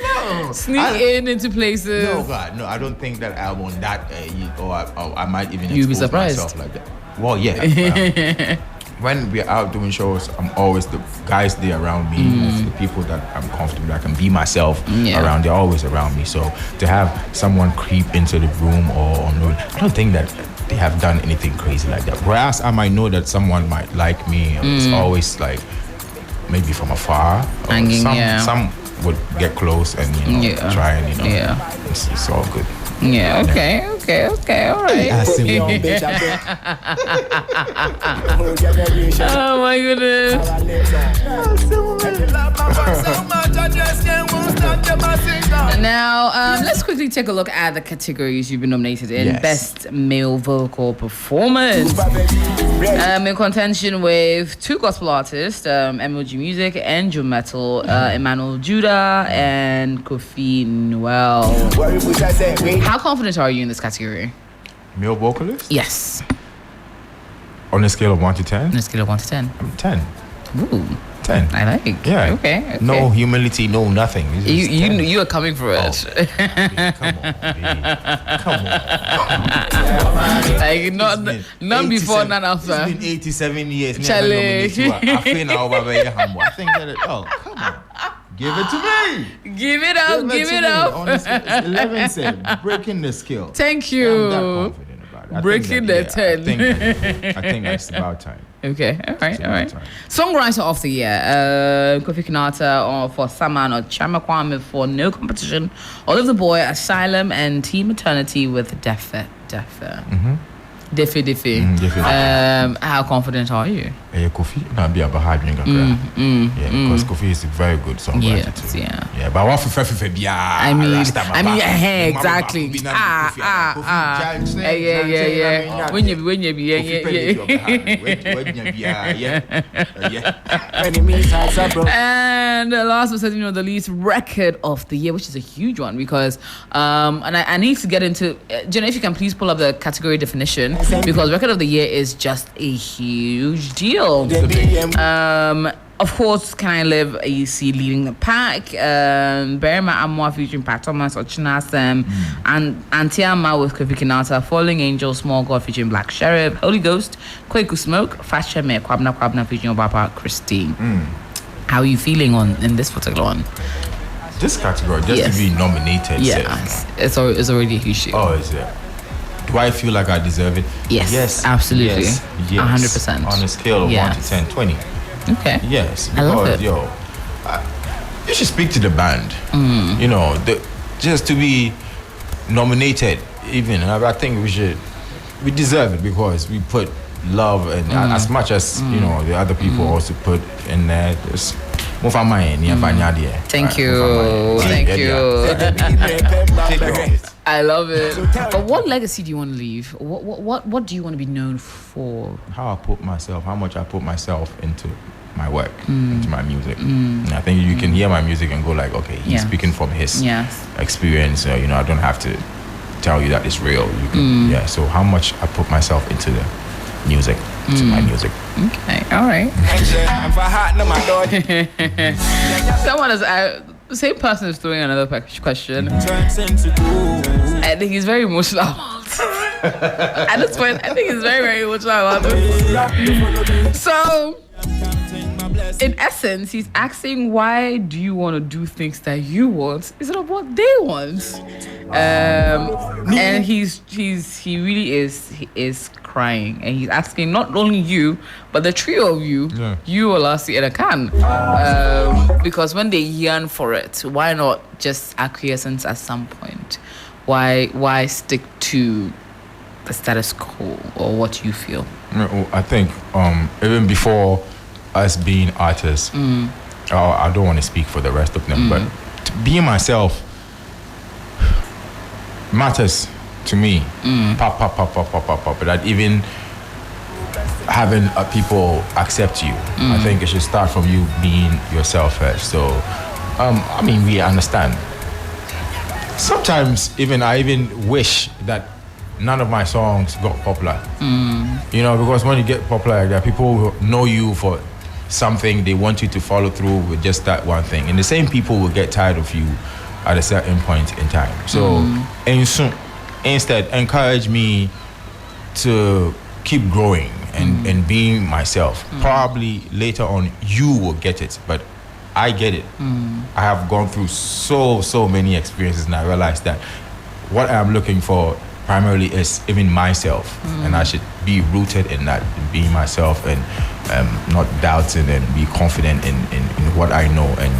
No. Sneak into places. No, God, no. I don't think that I'm on that, or I might even You'll be expose surprised. myself like that. Well, yeah. When we're out doing shows, I'm always the guys there around me, the people that I'm comfortable, I can be myself around. They're always around me. So to have someone creep into the room or on road, I don't think that they have done anything crazy like that. Whereas I might know that someone might like me. It's always like maybe from afar. Or Hanging, some would get close and try and it's all good. Yeah, okay, all right. Oh my goodness. Now, let's quickly take a look at the categories you've been nominated in. Yes. Best Male Vocal Performance. In contention with 2 gospel artists, MLG Music, Angel Metal, Emmanuel Judah, and Kofi Noel. How confident are you in this category? Male vocalist? Yes. On a scale of 1 to 10? On a scale of 1 to 10. I'm 10. Ooh. 10. I like. Yeah. Okay. No humility, no nothing. It's just 10. You are coming for it. Come on. Like none before, none after. It's been 87 years. Charlie. I feel now very humble. I think that come on. Give it to me. Give it up. Honestly, it's 11 said, breaking the skill. Thank you. I'm that confident about it. Breaking the 10. I think that's about time. Okay, all right. Songwriter of the year, Kofi Kinata for Saman or Chama Kwame for No Competition, Oliver Boy, Asylum, and Team Eternity with Defe. How confident are you? Kofi, not be about hard because Kofi is a very good songwriter too. Yeah, but what for I mean, exactly. When you be, And last but certainly not the least, record of the year, which is a huge one because, and I need to get into. Jenna, if you can please pull up the category definition because record of the year is just a huge deal. Of course, Can I Live, Ayisi leading the pack. Berima Amwa featuring Pat Thomas, Ochinasem, and Antiama with Kofi Kinata, Falling Angel, Small God featuring Black Sheriff, Holy Ghost, Kweku Smoke, Fashion Me, Kwabna featuring Obapa Christine. How are you feeling in this particular one? This category, just Yes. to be nominated. Yes, it's already a huge deal. Oh, is it? Do I feel like I deserve it? Yes, Yes. absolutely. Yes. 100%. On a scale of 1 to 10, 20. Okay. Yes. I love Because, it. You should speak to the band. You know, just to be nominated, even. And I think we deserve it because we put love and as much as you know the other people also put in there. Just move our mind. Thank you. Thank you. I love it. But what legacy do you want to leave? What do you want to be known for? How much I put myself into my work, into my music. And I think you can hear my music and go like, okay, he's speaking from his experience. You know, I don't have to tell you that it's real. You can, so how much I put myself into the music, to my music. Okay, all right. Someone is the same person is throwing another question. I think he's very emotional. At this point, I think he's very, very emotional about it. So, in essence, he's asking, why do you want to do things that you want instead of what they want? And he really is crying, and he's asking not only you but the trio of you, you, Olasi and Akan, because when they yearn for it, why not just acquiescence at some point? Why stick to the status quo, or what you feel? I think even before us being artists, I don't want to speak for the rest of them, but being myself matters to me. Pop. But even having people accept you, I think it should start from you being yourself first. So, I mean, we understand. Sometimes I even wish that none of my songs got popular. You know, because when you get popular, there are people who know you for something, they want you to follow through with just that one thing. And the same people will get tired of you at a certain point in time. So, instead, encourage me to keep growing and being myself. Probably later on, you will get it, but I get it. I have gone through so many experiences, and I realized that what I'm looking for primarily is even myself, and I should be rooted in that, being myself, and not doubting, and be confident in what I know, and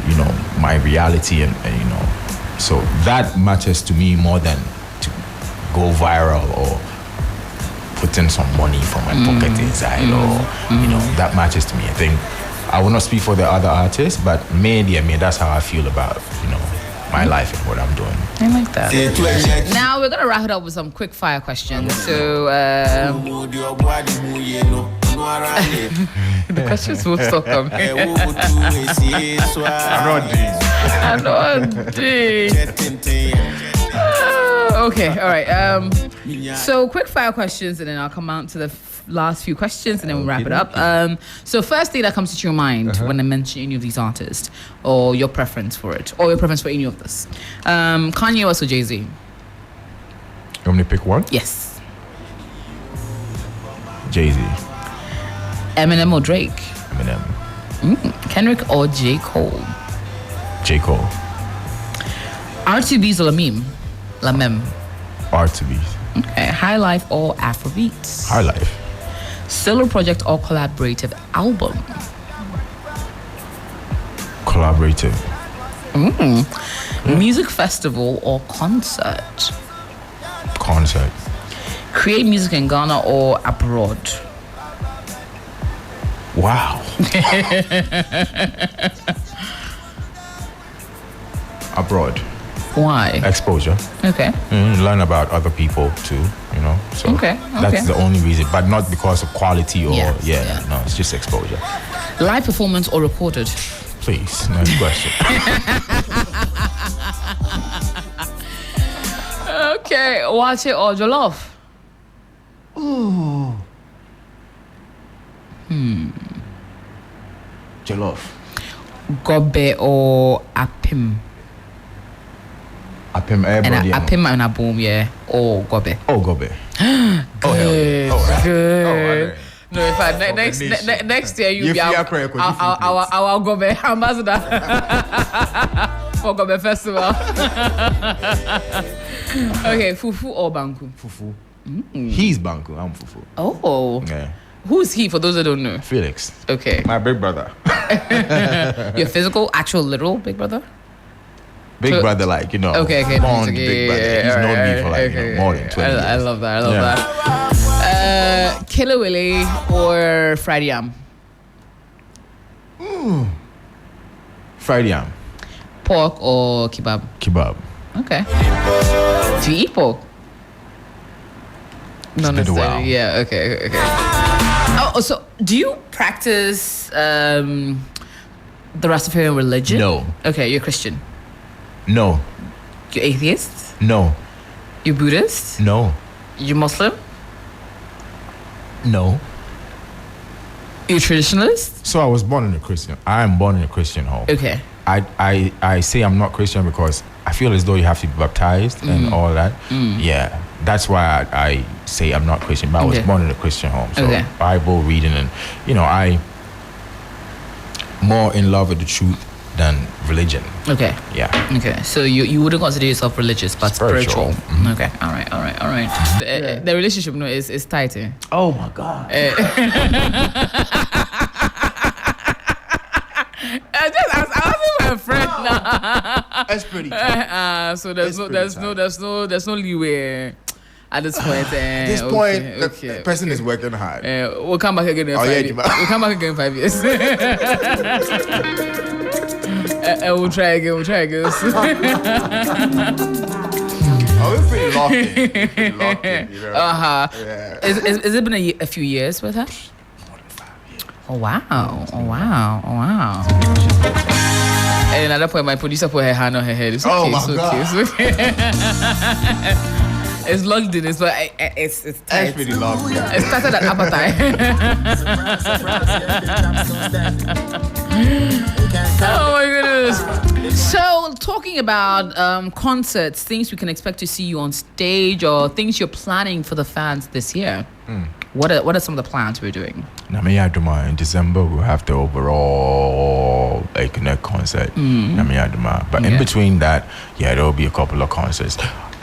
you know, my reality, and you know, so that matters to me more than to go viral or put in some money from my pocket inside, or you know, that matters to me. I think I will not speak for the other artists, but mainly, that's how I feel about, you know, my life and what I'm doing. I like that. Now we're gonna wrap it up with some quick fire questions. So the questions will stop coming. I'm not doing. Okay, all right. So quick fire questions, and then I'll come out to the last few questions, and then we'll wrap it up. So first thing that comes to your mind when I mention any of these artists, or your preference for it, or your preference for any of this. Kanye West or Jay-Z? You want me to pick one? Yes. Jay-Z. Eminem or Drake? Eminem. Kendrick or J. Cole? J. Cole. R2Bs or Lamem? R2Bs. Okay. High Life or Afrobeats? High Life. Solo project or collaborative album? Collaborative. Music festival or concert? Concert. Create music in Ghana or abroad? Wow. Abroad. Why? Exposure. Okay. Learn about other people too, you know. So that's the only reason, but not because of quality or no, it's just exposure. Live performance or recorded? Please, next question. Okay, watch it or jollof? Ooh. Jollof. Gobe or apim? Apim, everybody. Apim and a boom, yeah. Or gobe. Oh, Gobe. Good. Oh, right. Good. No, in fact, next year you'll be our Gobe ambassador for Gobe Festival. Okay, Fufu or Banku? Fufu. He's Banku. I'm Fufu. Oh. Yeah. Who's he, for those that don't know? Felix. Okay. My big brother. Your physical, actual, literal big brother? Big brother, like, you know. Okay. Born big brother. He's known me for like more than 20 years. I love that. Killer Willy or fried yam? Fried yam. Pork or kebab? Kebab. Okay. Do you eat pork? Not necessarily. Yeah. Okay. Oh, so do you practice the Rastafarian religion? No. Okay, you're Christian. No. You're atheist? No. You're Buddhist? No. You're Muslim? No. You're traditionalist? So I am born in a Christian home. Okay. I say I'm not Christian because I feel as though you have to be baptized and all that. Yeah. That's why I say I'm not Christian, but I was born in a Christian home. So Bible reading and, I'm more in love with the truth than religion. Okay. Yeah. Okay. So you wouldn't consider yourself religious, but spiritual. Okay. All right. The relationship is tight. Oh my God. I was with my friend now. That's pretty tight. So there's no leeway at this point. At this point, the person is working hard. We'll come back again in 5 years. We'll come back again in 5 years. We'll try again. Oh, we're pretty locked in. Yeah. Is it been a few years with her? More than 5 years. Oh wow. And at that point, my producer put her hand on her head. It's okay. God. It's okay. It's locked in. It's tight. That's pretty locked in. It started at appetite. Oh my goodness. So talking about concerts, things we can expect to see you on stage or things you're planning for the fans this year. What are some of the plans we're doing? In December we'll have the overall Connect concert. But in between that, there will be a couple of concerts.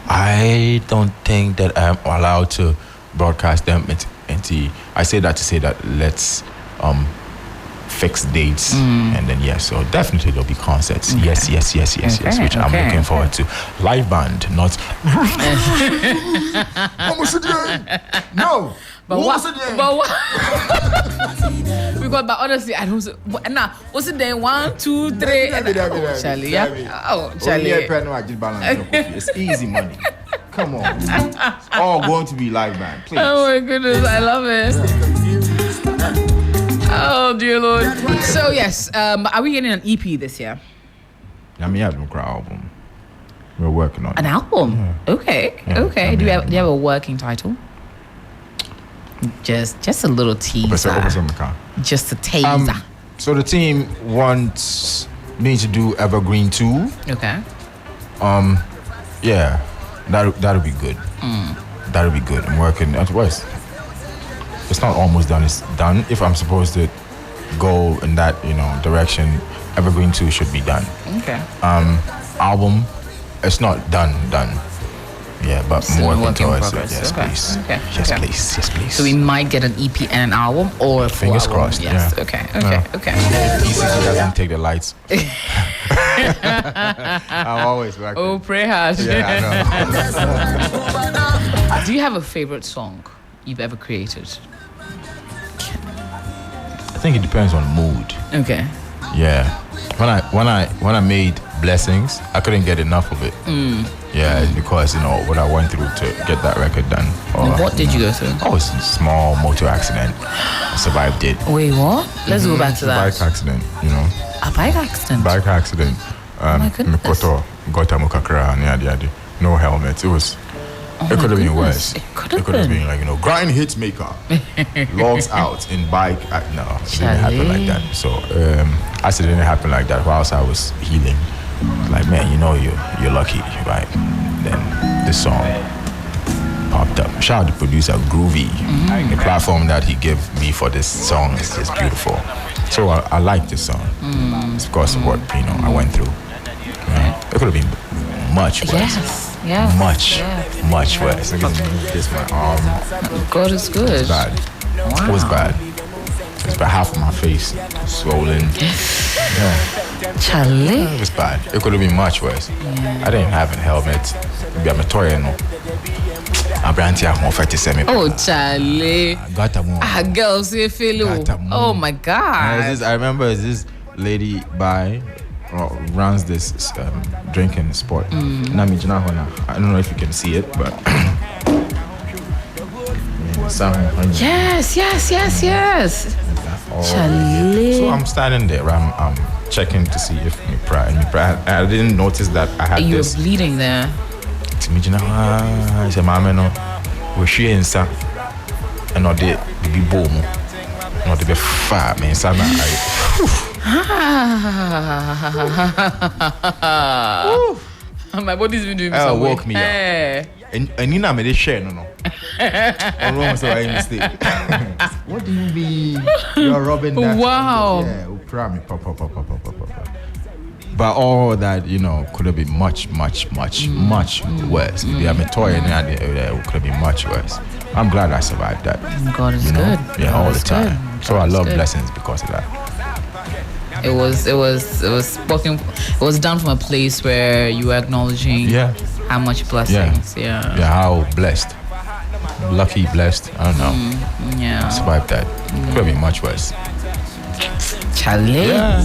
I don't think that I'm allowed to broadcast them into I say that to say that let's fix dates and then so definitely there'll be concerts. Yes, which I'm looking forward to. Live band, not almost again. No. But what? Because, but honestly, I don't. Nah, what's it then? 1, 2, 3. Charlie, Charlie. It's easy money. Come on, it's all going to be live band. Please. Oh my goodness, I love it. Oh dear Lord. So yes, are we getting an EP this year? Album. We're working on an album. Yeah. Okay. Do you have a working title? Just a little teaser. Just a teaser. So the team wants me to do Evergreen 2. Okay. Yeah, that'll be good. That'll be good. I'm working at West. It's not almost done. It's done. If I'm supposed to go in that direction, Evergreen 2 should be done. Okay. Album, it's not done. Yeah, but still more working towards it. Yes, okay. Please. Okay. Yes, please. Yes, please. So we might get an EP and an album, or fingers album. crossed. Yes. Yeah. Okay. ECG doesn't take the lights. I'm always working. Oh, pray hard. Yeah, I know. Do you have a favorite song you've ever created? I think it depends on mood. Okay. Yeah. When I made Blessings, I couldn't get enough of it. Yeah, because what I went through to get that record done. What did you go through? Oh, it's a small motor accident. I survived it. Wait, what? Let's go back to that. Bike accident, A bike accident? Bike accident. My goodness. No helmet. It was. It could have been worse. It could have been like grind hits maker, logs out in bike. No, it didn't happen like that. So I said it didn't happen like that. Whilst I was healing, like man, you're lucky, right? Then this song popped up. Shout out to producer Groovy. The platform that he gave me for this song is just beautiful. So I like this song. It's because of what I went through. It could have been much worse. Yes. Much worse. This my arm. God is good. It's bad. Wow. It was bad. It's about half of my face swollen. Charlie. It was bad. It could have been much worse. I didn't have a helmet. Maybe I'm a toy, Oh, Charlie. Girls, you feel. Oh my God. I remember this lady runs this drinking spot. I don't know if you can see it, but yes. Charlie. So I'm standing there. I'm checking to see if I didn't notice that I had you this. were bleeding there. I said, "Mama, no, we're sharing some, and not the be boom, not the be fat, man. So my body's been doing me some way. woke me up. And you know me this share no. I'm wrong, so I mistake. What do you mean? You're robbing that. Wow. Yeah, me, pop. But all that, could have been much worse. Maybe I'm a toy and it could have been much worse. I'm glad I survived that. God is good. Yeah, all the time. Good. So I love blessings because of that. It was spoken. It was done from a place where you were acknowledging how much blessings. Yeah, how blessed, lucky, blessed. I don't know. I survived that. Could have been much worse. Charlie. Yeah.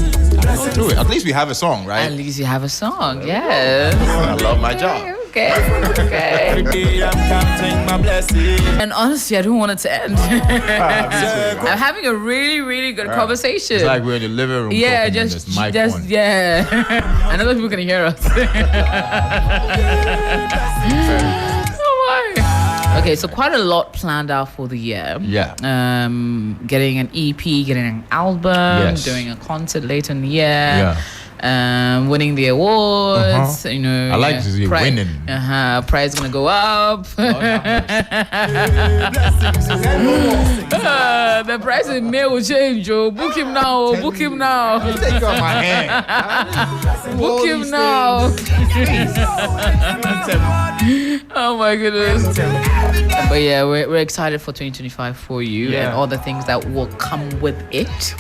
Through it. At least we have a song, right? At least you have a song. Yes. I love my job. Okay. And honestly, I don't want it to end. I'm having a really, really good conversation. It's like we're in the living room. Yeah, just mic on. I know that people can hear us. Oh my. Okay, so quite a lot planned out for the year. Yeah. Getting an EP, getting an album, doing a concert later in the year. Winning the awards, I like to see winning. Price gonna go up. The price in May will change. Book him now. Take off my hand. Book him now. Oh my goodness. But yeah, we're excited for 2025 for you and all the things that will come with it.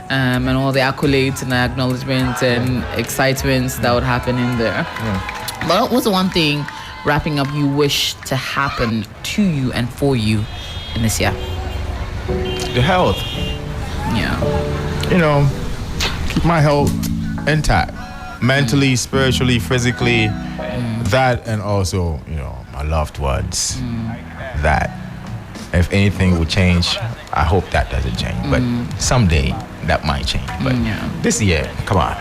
And all the accolades and the acknowledgements and excitements that would happen in there. But what's the one thing, wrapping up, you wish to happen to you and for you in this year? The health. Keep my health intact. Mentally, spiritually, physically. That, and also, my loved ones. That. If anything will change, I hope that doesn't change. But someday, that might change. But this year, come on.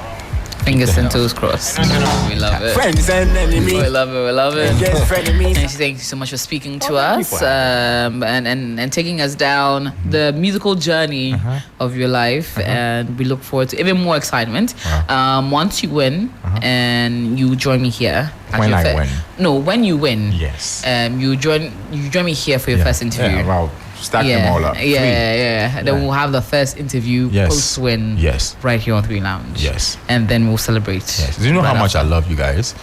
Fingers and toes crossed. We love it. Friends and enemies. We love it. Yes, frenemies. And thank you so much for speaking to us and taking us down the musical journey of your life. And we look forward to even more excitement. Once you win and you join me here. When I win? No, when you win. Yes. You join me here for your first interview. Yeah, well, stack them all up. Then we'll have the first interview post-win right here on 3 Lounge. Yes. And then we'll celebrate. Yes. Do you know how much I love you guys?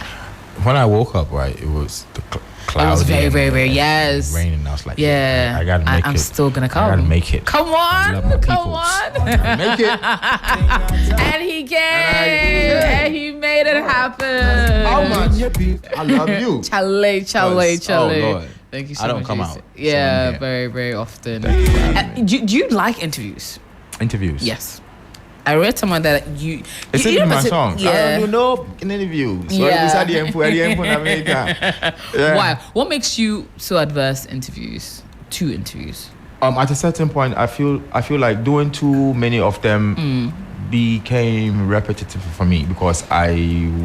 When I woke up, right, it was the cloudy. It was very, very, very, raining. I was like, I gotta make it. I'm still gonna come. I gotta make it. Come on. Make it. And he came. And he made it happen. How much? I love you. Chale. Oh, Lord. Thank you so much. I don't come out. Yeah, very, very often. Do you like interviews? Interviews? Yes. I read somewhere that you. It's in my song. Yeah. I don't know in interviews. Why? What makes you so adverse to interviews? At a certain point, I feel like doing too many of them became repetitive for me because I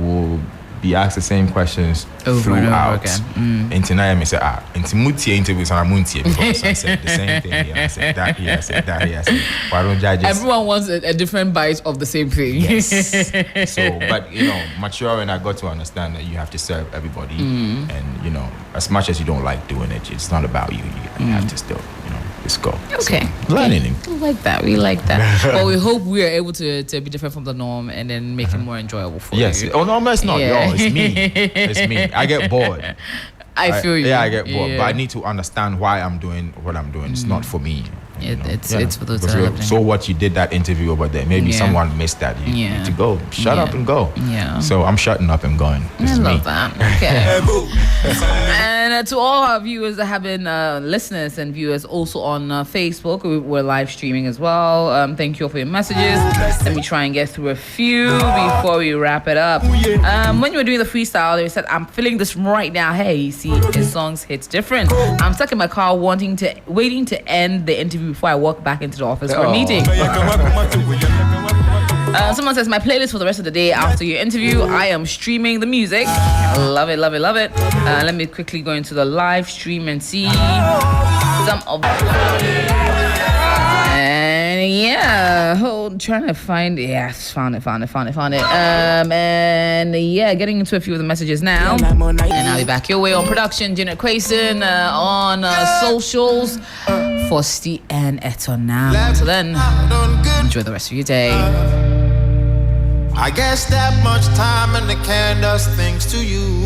will be asked the same questions over and over throughout. again. Into now, I said, into mutia interviews and amuntia because I said the same thing here. I said that here, I said that here. I said, why don't I just... Everyone wants a different bite of the same thing. Yes. So, but maturing, I got to understand that you have to serve everybody, and as much as you don't like doing it, it's not about you. You have to still, just go. Okay. So, learning. We like that. We like that. Well, we hope we are able to be different from the norm and then make it more enjoyable for you. Yes. Oh no, it's not. Yeah. Yo, it's me. It's me. I get bored. I feel you. Yeah, I get bored. Yeah. But I need to understand why I'm doing what I'm doing. It's not for me. It's for those Because that are happening. so what you did that interview over there, maybe someone missed that. You need to go. Shut up and go. Yeah. So I'm shutting up and going. This I is me. love that. Okay. And to all our viewers that have been listeners and viewers also on Facebook, we're live streaming as well. Thank you all for your messages. Let me try and get through a few before we wrap it up. When you were doing the freestyle, they said, I'm feeling this right now. Hey, you see, his songs hits different. I'm stuck in my car waiting to end the interview before I walk back into the office for a meeting. Someone says, my playlist for the rest of the day after your interview. I am streaming the music. Love it, love it, love it. Let me quickly go into the live stream and see some of trying to find found it. And getting into a few of the messages now. And I'll be back your way on production. Janet Quayson on socials. Fosty and Eton now. Until then, enjoy the rest of your day. I guess that much time and the can does things to you.